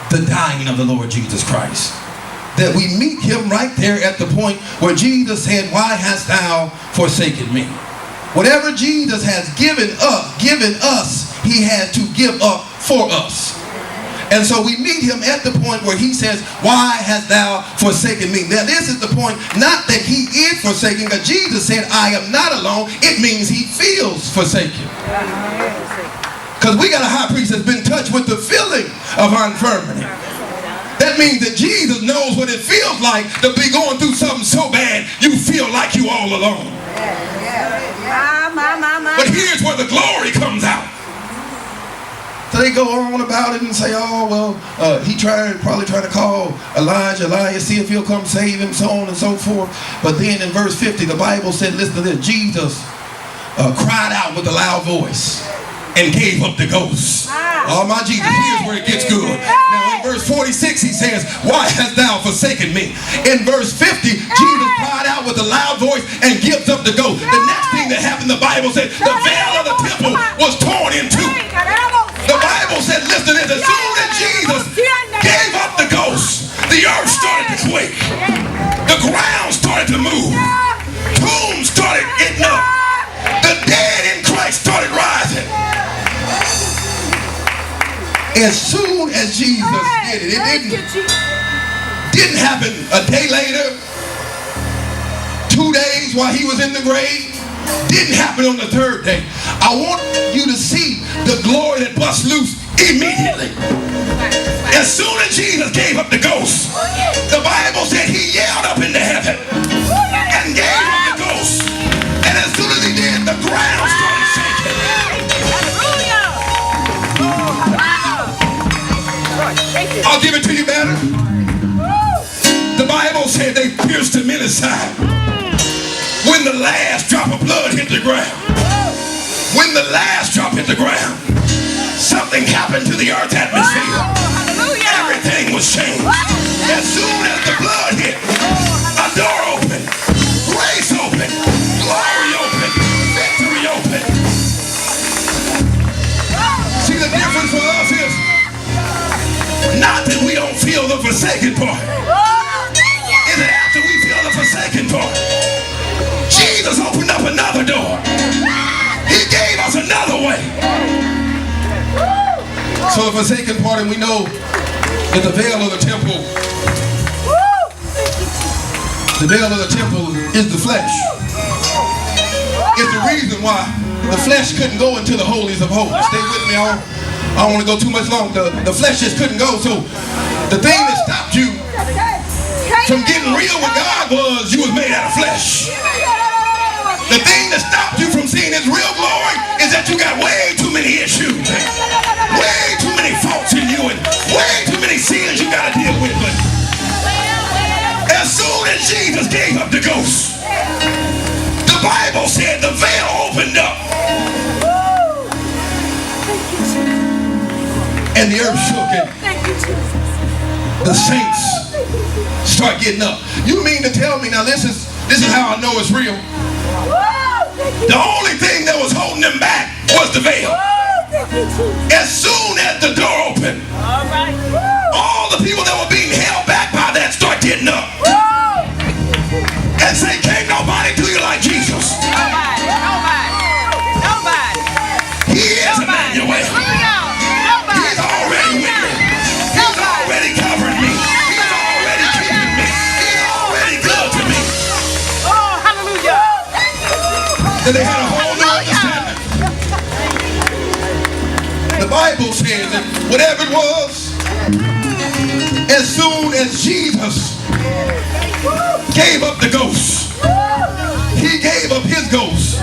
the dying of the Lord Jesus Christ. That we meet him right there at the point where Jesus said, why hast thou forsaken me? Whatever Jesus has given us, he had to give up for us. And so we meet him at the point where he says, why hast thou forsaken me? Now this is the point, not that he is forsaken, because Jesus said, I am not alone. It means he feels forsaken. Because we got a high priest that's been touched with the feeling of our infirmity. That means that Jesus knows what it feels like to be going through something so bad you feel like you all alone. But here's where the glory comes out. So they go on about it and say, oh, well, he probably trying to call Elijah, see if he'll come save him, so on and so forth. But then in verse 50, the Bible said, listen to this, Jesus cried out with a loud voice and gave up the ghost. Oh my Jesus, here's where it gets good. Now in verse 46 he says, why hast thou forsaken me? In verse 50, Jesus cried out with a loud voice and gives up the ghost. The next thing that happened, the Bible said, the veil of the temple was torn in two. The Bible said, listen, as soon as Jesus gave up the ghost, the earth started to quake. The ground started to move. Tombs started getting up. The dead in Christ started rising. As soon as Jesus did it, didn't happen a day later, 2 days while he was in the grave, didn't happen on the third day. I want you to see the glory that bust loose immediately. As soon as Jesus gave up the ghost, the Bible said he yelled up into heaven and gave up the ghost. And as soon as he did, the ground started shaking. I'll give it to you better. The Bible said they pierced him in his side. When the last drop of blood hit the ground, when the last drop hit the ground, something happened to the earth's atmosphere. Everything was changed. As soon as the blood hit, a door opened, grace opened, glory opened, victory opened. See, the difference for us is Not that we don't feel the forsaken part. Is it after we feel the forsaken part? Jesus opened up another door. He gave us another way. So the forsaken part, and we know that the veil of the temple, is the flesh. It's the reason why the flesh couldn't go into the holies of holies. Stay with me. I don't want to go too much long. The flesh just couldn't go. So the thing that stopped you from getting real with God was you was made out of flesh. The thing that stopped you from seeing his real glory is that you got way too many issues, way too many faults in you, and way too many sins you got to deal with. But as soon as Jesus gave up the ghost, the Bible said the veil opened up and the earth shook and the saints start getting up. You mean to tell me, now this is how I know it's real. The only thing that was holding them back was the veil. As soon as the door opened, all the people that were being held back by that start getting up and say, can't nobody do you like Jesus. Nobody. He is Emmanuel. He's already with me. He's already covering me. He's already keeping me. He's already good to me. Oh, hallelujah. And they had a whole new understanding. The Bible says that whatever it was, as soon as Jesus gave up the ghost, he gave up his ghost,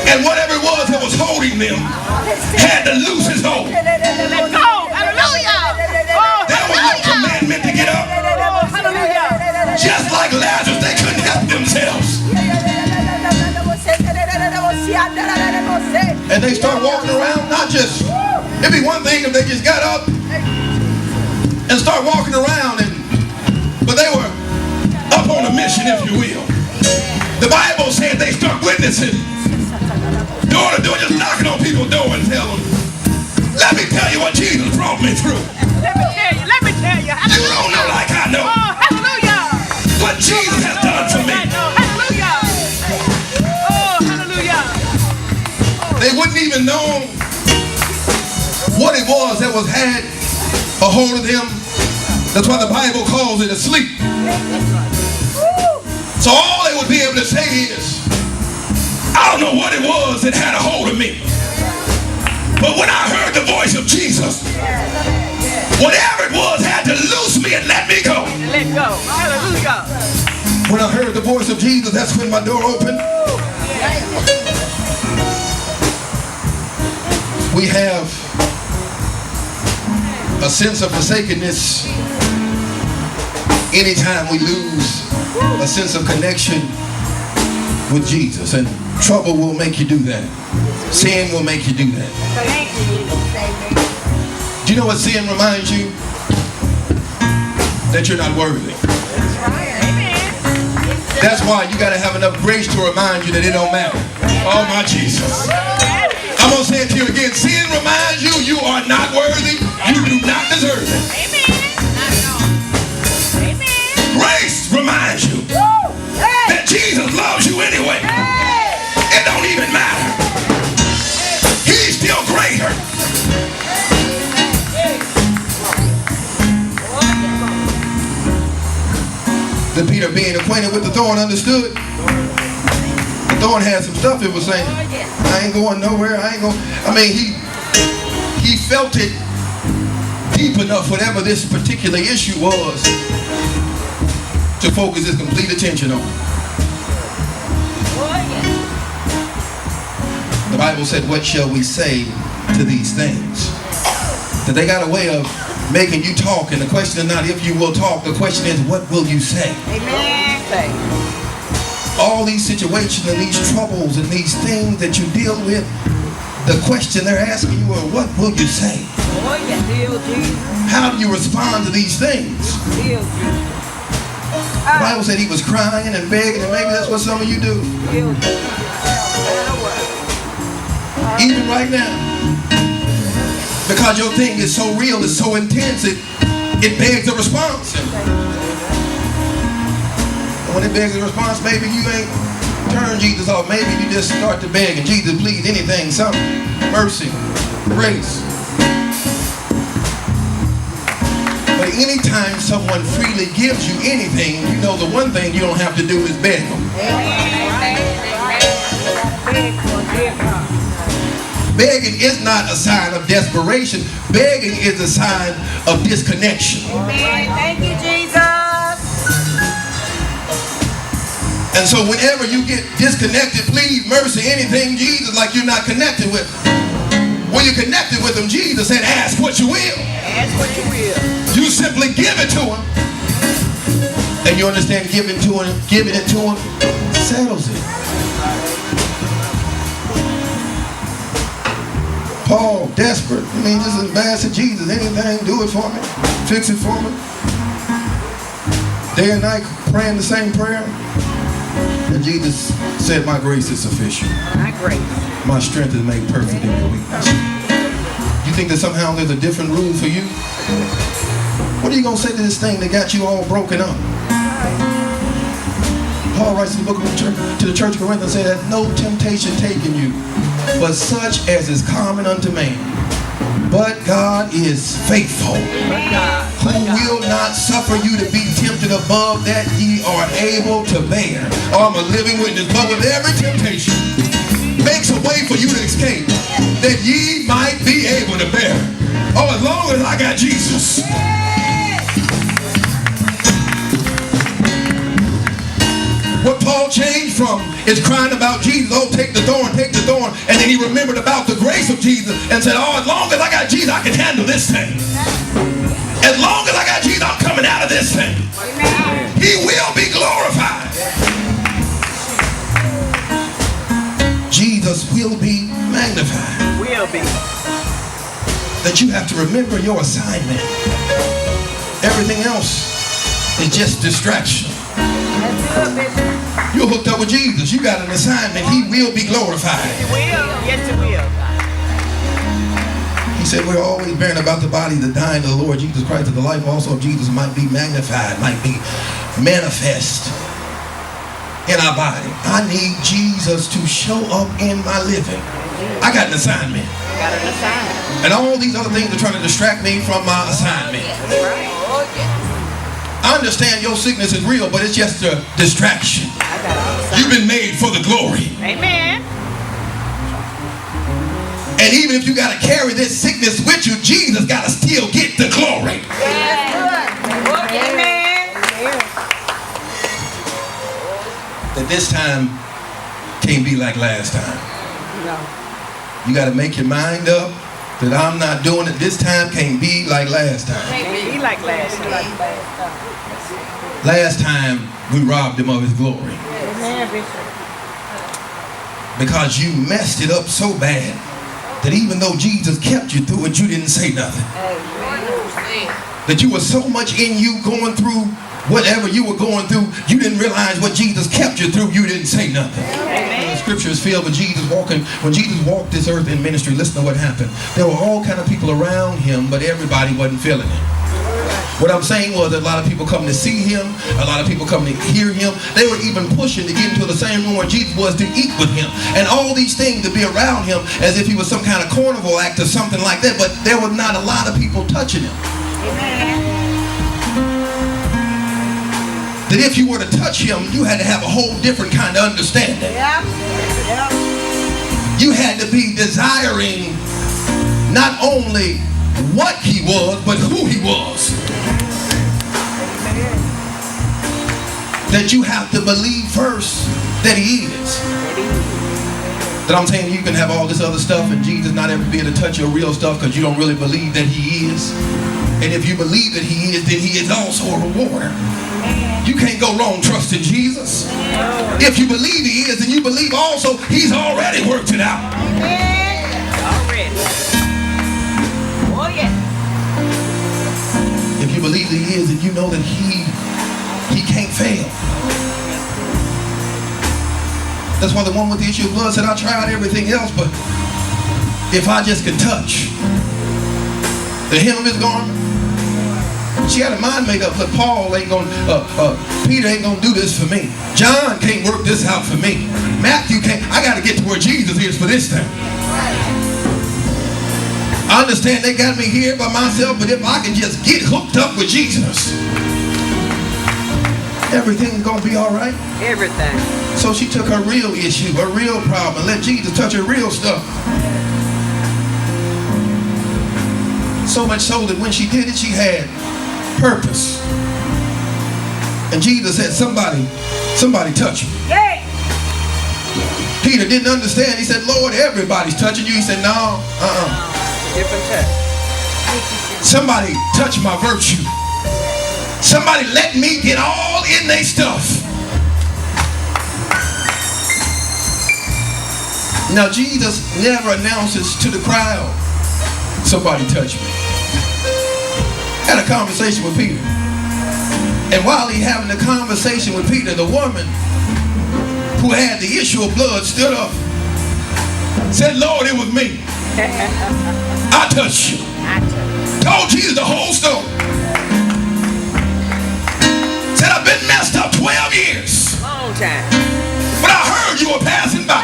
and whatever it was that was holding them had to lose his hold. Let go. Hallelujah. Oh, There was no commandment to get up. hallelujah. Just like Lazarus, they couldn't help themselves. And they start walking around, not just, it'd be one thing if they just got up and start walking around, but they were up on a mission, if you will. The Bible said they start witnessing, door to door, just knocking on people's door and tell them, let me tell you what Jesus brought me through. Let me tell you. You don't know like I know Oh, hallelujah. what Jesus has done for me. Hallelujah. Oh, hallelujah. They wouldn't even know what it was that was had a hold of them. That's why the Bible calls it a sleep. So all they would be able to say is, I don't know what it was that had a hold of me, but when I heard the voice of Jesus, whatever it was had to loose me and let me go. Let go. Hallelujah. When I heard the voice of Jesus, that's when my door opened. We have a sense of forsakenness anytime we lose a sense of connection with Jesus. And trouble will make you do that. Sin will make you do that. Do you know what sin reminds you? That you're not worthy. That's why you got to have enough grace to remind you that it don't matter. Oh my Jesus. I'm going to say it to you again. Sin reminds you you are not worthy. You do not deserve it. Grace reminds you that Jesus loves you anyway. It don't even matter. He's still greater. Then Peter, being acquainted with the thorn, understood. The thorn had some stuff it was saying. I ain't going nowhere. He felt it deep enough, whatever this particular issue was, to focus his complete attention on. The Bible said, what shall we say to these things? That they got a way of making you talk, and the question is not if you will talk, the question is what will you say? Amen. All these situations and these troubles and these things that you deal with, the question they're asking you are, what will you say? How do you respond to these things? The Bible said he was crying and begging, and maybe that's what some of you do. Even right now. Because your thing is so real, it's so intense, it begs a response. And when it begs a response, maybe you ain't turn Jesus off. Maybe you just start to beg and Jesus, please, anything, something, mercy, grace. But anytime someone freely gives you anything, you know the one thing you don't have to do is beg them. Begging is not a sign of desperation. Begging is a sign of disconnection. Amen. Thank you, Jesus. And so whenever you get disconnected, please, mercy, anything, Jesus, like you're not connected with. When you're connected with him, Jesus said, ask what you will. Ask what you will. You simply give it to him. And you understand, giving it to him settles it. Paul, desperate. I mean, just as bad as Jesus. Anything, do it for me. Fix it for me. Day and night praying the same prayer. And Jesus said, my grace is sufficient. My grace. My strength is made perfect in your weakness. You think that somehow there's a different rule for you? What are you going to say to this thing that got you all broken up? Paul writes in the book of the church of Corinth and said, no temptation taken you, but such as is common unto man. But God is faithful, who will not suffer you to be tempted above that ye are able to bear. Oh, I'm a living witness, but with every temptation makes a way for you to escape, that ye might be able to bear. Oh, as long as I got Jesus. What Paul changed from is crying about Jesus. Oh, take the thorn, take the thorn. And then he remembered about the grace of Jesus and said, oh, as long as I got Jesus, I can handle this thing. As long as I got Jesus, I'm coming out of this thing. He will be glorified. Jesus will be magnified. Will be. That you have to remember your assignment. Everything else is just distraction. You're hooked up with Jesus. You got an assignment. He will be glorified. He will. Yes, he will. He said we're always bearing about the body, the dying of the Lord Jesus Christ, that the life also of Jesus might be magnified, might be manifest in our body. I need Jesus to show up in my living. I got an assignment. Got an assignment. And all these other things are trying to distract me from my assignment. That's right. Oh, yes. I understand your sickness is real, but it's just a distraction. I got an assignment. You've been made for the glory. Amen. And even if you got to carry this sickness with you, Jesus got to still get the glory. Amen. That this time can't be like last time. No. You got to make your mind up that I'm not doing it. This time can't be like last time. Can't be like last time. Last time we robbed him of his glory. Because you messed it up so bad that even though Jesus kept you through it, you didn't say nothing. That you were so much in you going through whatever you were going through, you didn't realize what Jesus kept you through, you didn't say nothing. The scripture is filled with Jesus walking. When Jesus walked this earth in ministry, listen to what happened. There were all kind of people around him, but everybody wasn't feeling it. What I'm saying was that a lot of people come to see him, a lot of people come to hear him. They were even pushing to get into the same room where Jesus was to eat with him. And all these things to be around him as if he was some kind of carnival act or something like that, but there were not a lot of people touching him. That if you were to touch him, you had to have a whole different kind of understanding. You had to be desiring not only what he was, but who he was. That you have to believe first that he is. That I'm saying you can have all this other stuff and Jesus not ever be able to touch your real stuff because you don't really believe that he is. And if you believe that he is, then he is also a rewarder. You can't go wrong trusting Jesus. If you believe he is, then you believe also he's already worked it out. Already. Oh, yeah. If you believe that he is, then you know that he can't fail. That's why the one with the issue of blood said, I tried everything else, but if I just could touch the hem of his garment, She had a mind made up. Look, Peter ain't gonna do this for me. John can't work this out for me. Matthew can't. I got to get to where Jesus is for this thing. I understand they got me here by myself, but if I can just get hooked up with Jesus, everything's gonna be all right. Everything. So she took her real issue, her real problem, and let Jesus touch her real stuff. So much so that when she did it, she had purpose. And Jesus said, somebody touch me. Yeah. Peter didn't understand. He said, Lord, everybody's touching you. He said, no, Different touch. somebody touch my virtue. Somebody let me get all in their stuff. Now Jesus never announces to the crowd, somebody touch me. Had a conversation with Peter. And while he having a conversation with Peter, the woman who had the issue of blood stood up, said, Lord, it was me. I touched you. Told Jesus the whole story. Said, I've been messed up 12 years. Long time. But I heard you were passing by.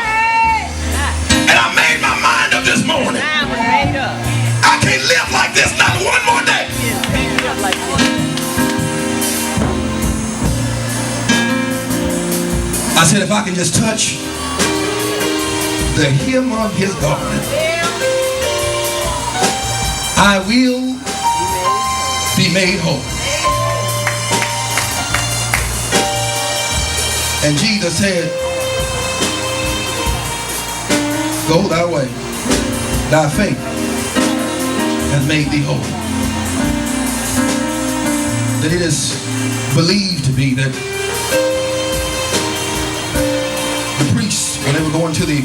And I made my mind up this morning. Time was made up. I can't live like this not one more day. Can't live like this. I said, if I can just touch the hem of his garment, I will be made whole. And Jesus said, go thy way. Thy faith has made thee whole. That it is believed to be that the priests, when they were going into the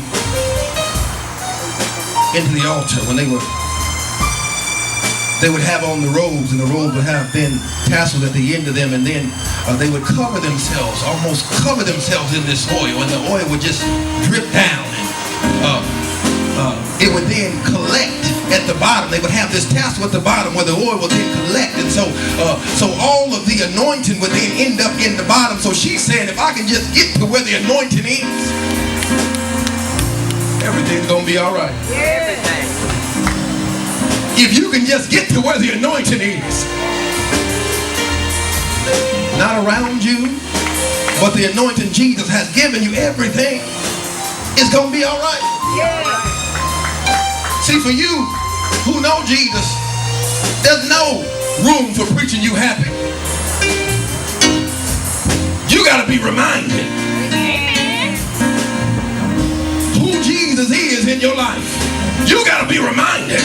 altar, when they would have on the robes, and the robes would have then tassels at the end of them, and then they would cover themselves, almost cover themselves in this oil, and the oil would just drip down. It would then collect at the bottom. They would have this tassel at the bottom where the oil would then collect, and so all of the anointing would then end up in the bottom. So she's saying, if I can just get to where the anointing is, everything's gonna be all right. Everything. If you can just get to where the anointing is, not around you, but the anointing Jesus has given you, everything is gonna be all right. Yeah. See, for you who know Jesus, there's no room for preaching you happy. You gotta be reminded who Jesus is in your life. You gotta be reminded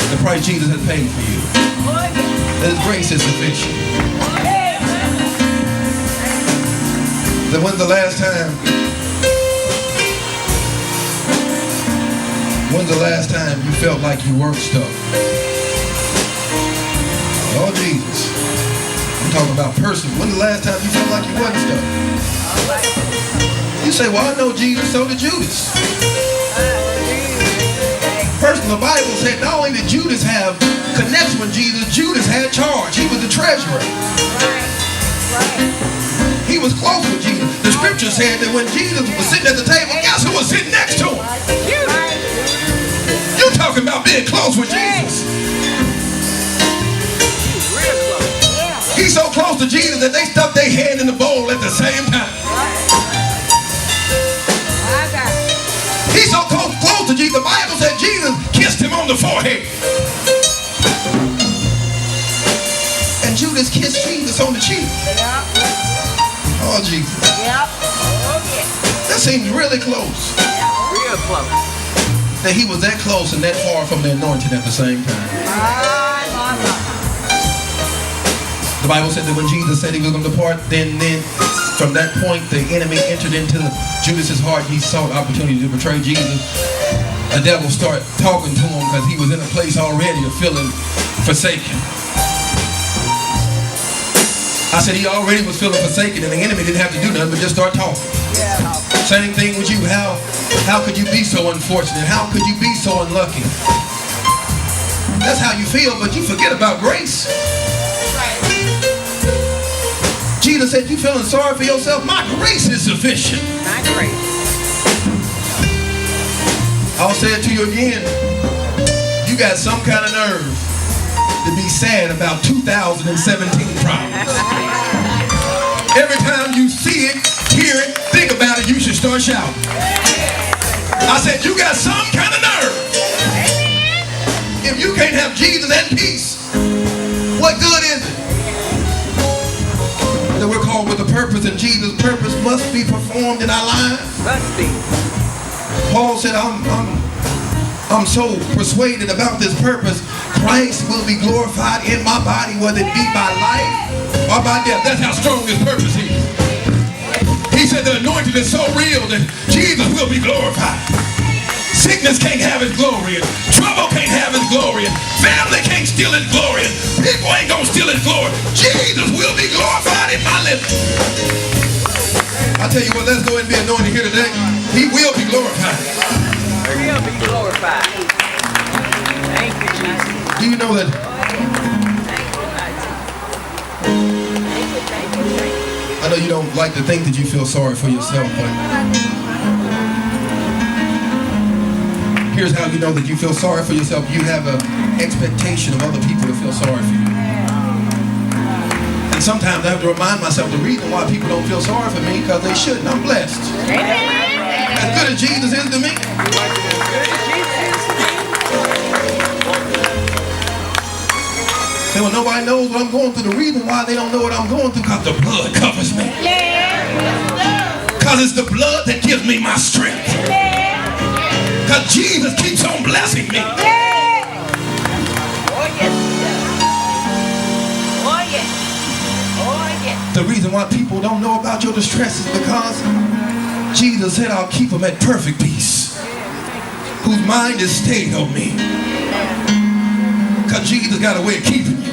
the price Jesus has paid for you. That his grace is sufficient. That when's the last time you felt like you weren't stuck? Oh, Jesus. I'm talking about personally. When's the last time you felt like you wasn't stuck? You say, well, I know Jesus, so did Judas. First, the Bible said not only did Judas have connection with Jesus, Judas had charge. He was the treasurer. He was close with Jesus. The scripture said that when Jesus was sitting at the table, guess who was sitting next to him? You talking about being close with Jesus. Real close. He's so close to Jesus that they stuck their hand in the bowl at the same time. He's so close to Jesus. The Bible said Jesus kissed him on the forehead. And Judas kissed Jesus on the cheek. Oh, Jesus. That seems really close. Real close. That he was that close and that far from the anointing at the same time. The Bible said that when Jesus said he was going to depart, then from that point the enemy entered into Judas's heart. He sought opportunity to betray Jesus. The devil started talking to him because he was in a place already of feeling forsaken. I said he already was feeling forsaken, and the enemy didn't have to do nothing but just start talking. Same thing with you. How could you be so unfortunate? How could you be so unlucky? That's how you feel, but you forget about grace. Jesus said, you feeling sorry for yourself? My grace is sufficient. My grace. I'll say it to you again. You got some kind of nerve to be sad about 2017 problems. Every time you see it, hear it, think about it, you should start shouting. I said, you got some kind of nerve. If you can't have Jesus and peace, what good is it? That we're called with a purpose, and Jesus' purpose must be performed in our lives. Must be. Paul said, I'm so persuaded about this purpose. Christ will be glorified in my body, whether it be by life or by death. That's how strong his purpose is. He said the anointing is so real that Jesus will be glorified. Sickness can't have his glory, and trouble can't have his glory, and family can't steal his glory, and people ain't gonna steal his glory. Jesus will be glorified in my living. I tell you what, let's go ahead and be anointed here today. He will be glorified. He'll be glorified. Thank you, Jesus. Do you know that Thank you, Thank you. I know you don't like to think that you feel sorry for yourself, but here's how you know that you feel sorry for yourself. You have an expectation of other people to feel sorry for you. And sometimes I have to remind myself the reason why people don't feel sorry for me because they shouldn't. I'm blessed. As good as Jesus is to me. Say, well, nobody knows what I'm going through. The reason why they don't know what I'm going through because the blood covers me. Because it's the blood that gives me my strength. Because Jesus keeps on blessing me. Oh, yes, he does. Oh, yes. Oh, yes. The reason why people don't know about your distress is because Jesus said, I'll keep them at perfect peace, whose mind is stayed on me. Because Jesus got a way of keeping you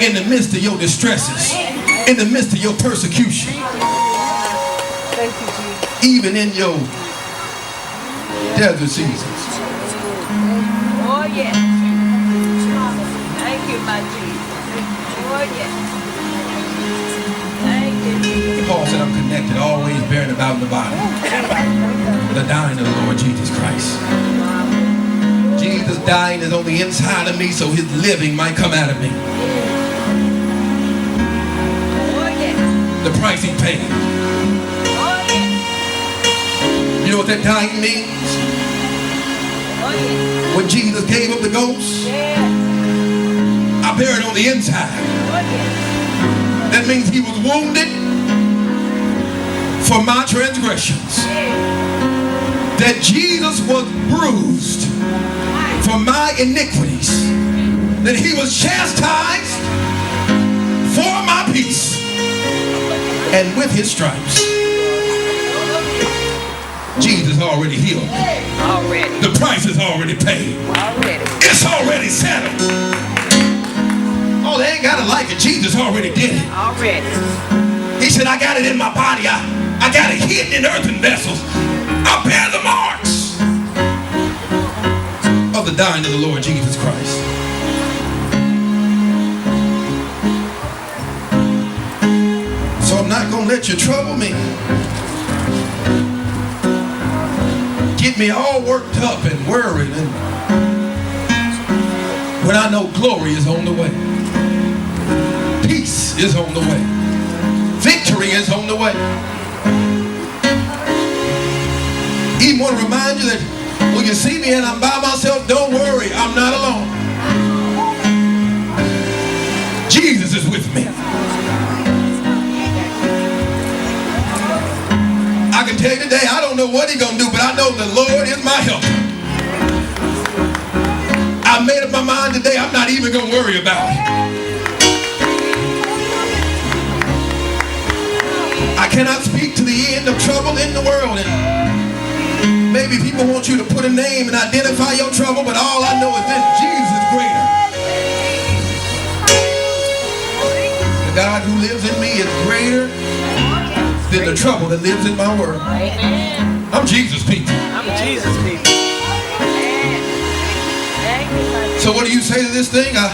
in the midst of your distresses, in the midst of your persecution, even in your desert seasons. Oh, yes. Thank you, my Jesus. Oh, yes. Thank you, Jesus. Paul said, I'm connected, always bearing about in the body the dying of the Lord Jesus Christ. Jesus dying is on the inside of me so his living might come out of me. Oh, yes. The price he paid. Oh, yes. You know what that dying means? Oh, yes. When Jesus gave up the ghost, Yes. I bear it on the inside. Oh, yes. That means he was wounded for my transgressions. That Jesus was bruised for my iniquities. That he was chastised for my peace. And with his stripes, Jesus already healed me. Already. The price is already paid. Already. It's already settled. Oh, they ain't gotta like it. Jesus already did it. Already. He said, I got it in my body. I got it hidden in earthen vessels. I bear the marks of the dying of the Lord Jesus Christ. So I'm not going to let you trouble me. Get me all worked up and worried and when I know glory is on the way. Peace is on the way. Victory is on the way. Even want to remind you that when you see me and I'm by myself, don't worry, I'm not alone. Jesus is with me. I can tell you today, I don't know what he's going to do, but I know the Lord is my helper. I made up my mind today, I'm not even going to worry about it. I cannot speak to the end of trouble in the world. And maybe people want you to put a name and identify your trouble, but all I know is this: Jesus is greater. The God who lives in me is greater than the trouble that lives in my world. I'm Jesus people. I'm Jesus people. Thank you, my Jesus. So what do you say to this thing? Oh,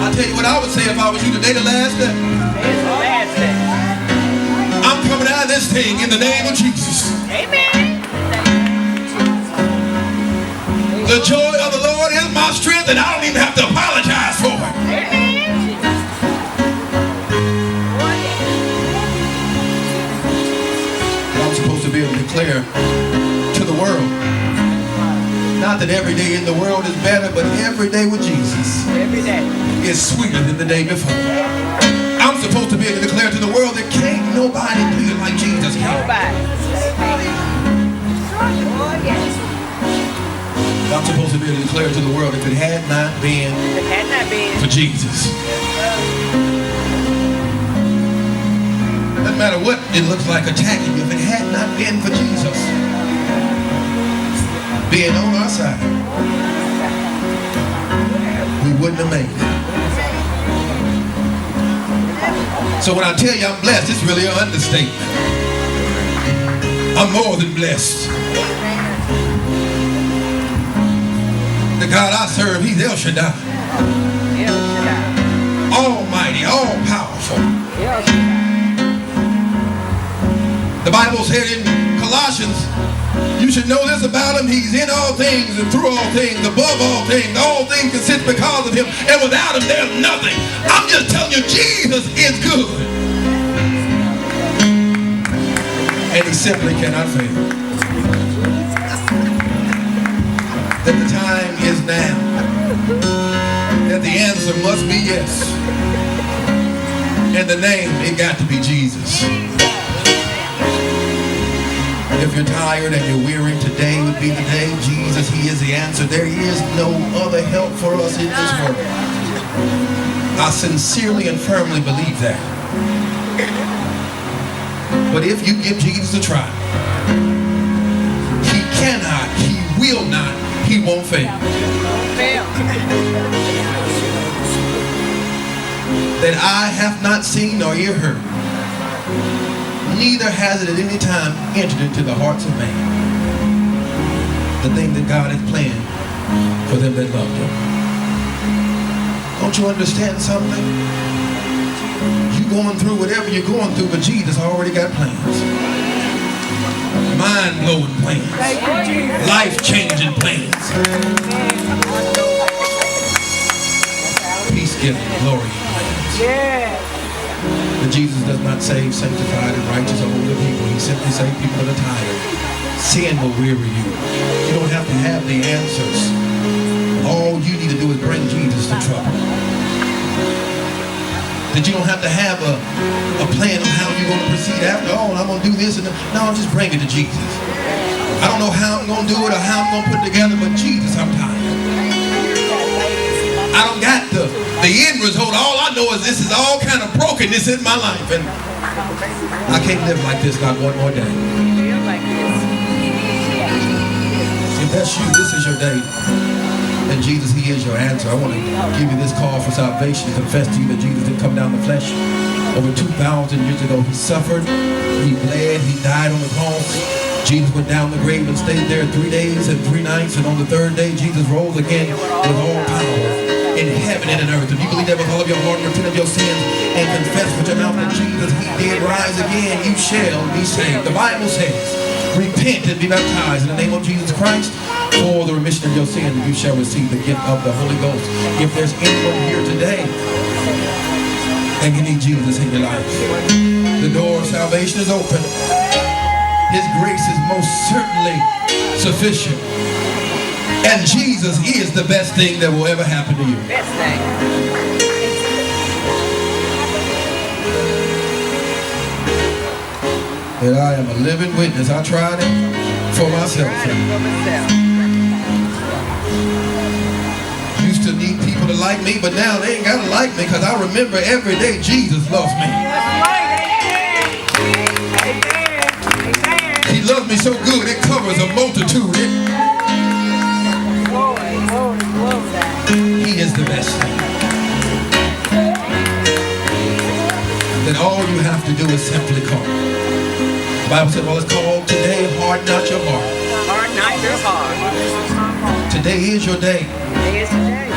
I'll tell you what I would say if I was you today, the last day. it's the last day. I'm coming out of this thing in the name of Jesus. Amen. The joy of the Lord is my strength, and I don't even have to apologize for it. Amen. Oh, I'm supposed to be able to declare to the world, not that every day in the world is better, but every day with Jesus yeah. Every day. is sweeter than the day before. I'm supposed to be able to declare to the world that can't nobody do it like Jesus can. Nobody. Oh, yes. I'm supposed to be able to declare to the world if it had not been It had not been. for Jesus. Doesn't matter what it looks like attacking you, if it had not been for Jesus being on our side, we wouldn't have made it. So when I tell you I'm blessed, it's really an understatement. I'm more than blessed. The God I serve, He's El Shaddai. El Shaddai. Almighty, all powerful. El Shaddai. The Bible said in Colossians, you should know this about Him. He's in all things and through all things, above all things. All things consist because of Him, and without Him there's nothing. I'm just telling you, Jesus is good. And He simply cannot fail. That the time is now. That the answer must be yes. And the name, it got to be Jesus. If you're tired and you're weary, today would be the day. Jesus, He is the answer. There is no other help for us in this world. I sincerely and firmly believe that. But if you give Jesus a try, He cannot, He will not, He won't fail. Fail. That eye hath not seen nor ear heard, neither has it at any time entered into the hearts of man, the thing that God has planned for them that love Him. Don't you understand something? You going through whatever you're going through, but Jesus already got plans. Mind-blowing plans. Life-changing plans. Peace-giving, glory plans. Yeah. But Jesus does not save sanctified and righteous or holy people. He simply saves people that are tired. Sin will weary you. You don't have to have the answers. All you need to do is bring Jesus to trouble. That you don't have to have a plan on how you're going to proceed after. Oh, I'm going to do this. No, just bring it to Jesus. I don't know how I'm going to do it or how I'm going to put it together, but Jesus, I'm tired. I don't got the end result. All I know is this is all kind of brokenness in my life, and I can't live like this not one more day. Feel like this. If that's you, this is your day. And Jesus, He is your answer. I want to give you this call for salvation. Confess to you that Jesus didn't come down in the flesh. Over 2,000 years ago, He suffered, He bled, He died on the cross. Jesus went down the grave and stayed there 3 days and 3 nights. And on the third day, Jesus rose again with all power in heaven and in earth. If you believe that with all of your heart and repent of your sins and confess with your mouth that Jesus, He did rise again, you shall be saved. The Bible says, repent and be baptized in the name of Jesus Christ for the remission of your sins, and you shall receive the gift of the Holy Ghost. If there's anyone here today and you need Jesus in your life, the door of salvation is open. His grace is most certainly sufficient. And Jesus is the best thing that will ever happen to you. Best thing. That I am a living witness. I tried it for myself. Tried it for myself. Used to need people to like me, but now they ain't gotta like me because I remember every day Jesus loves me. That's right. Amen. Amen. He loves me so good it covers a multitude. He is the best thing. Then all you have to do is simply call. The Bible said, well, it's called today, harden not your heart. Harden not your heart. Today is your day. Today Yes, today.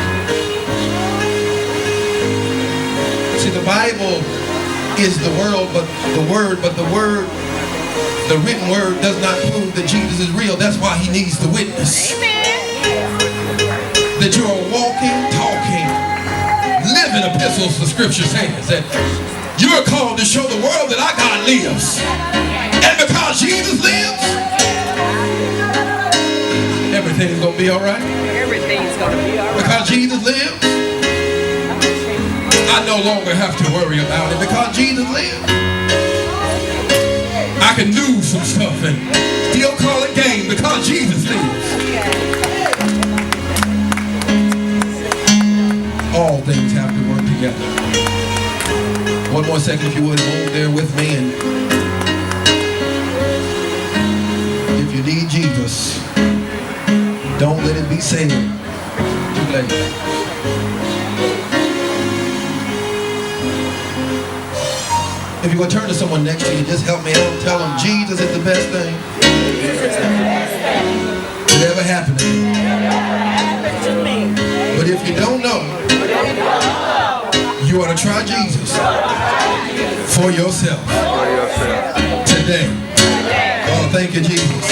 See, the Bible is the world, but the word, the written word does not prove that Jesus is real. That's why he needs the witness. That you are walking, talking, living epistles, the scripture says that you are called to show the world that our God lives. And because Jesus lives, everything's going to be all right. Everything's going to be all right. Because Jesus lives, I no longer have to worry about it. Because Jesus lives, I can do some stuff and still call it game because Jesus lives. All things have to work together. One more second, if you would, hold there with me. And if you need Jesus, don't let it be said too late. If you're going to turn to someone next to you, just help me out. Tell them Jesus is the best thing that ever happened to me. But if you don't know, you ought to try Jesus for yourself today. Oh, thank you, Jesus.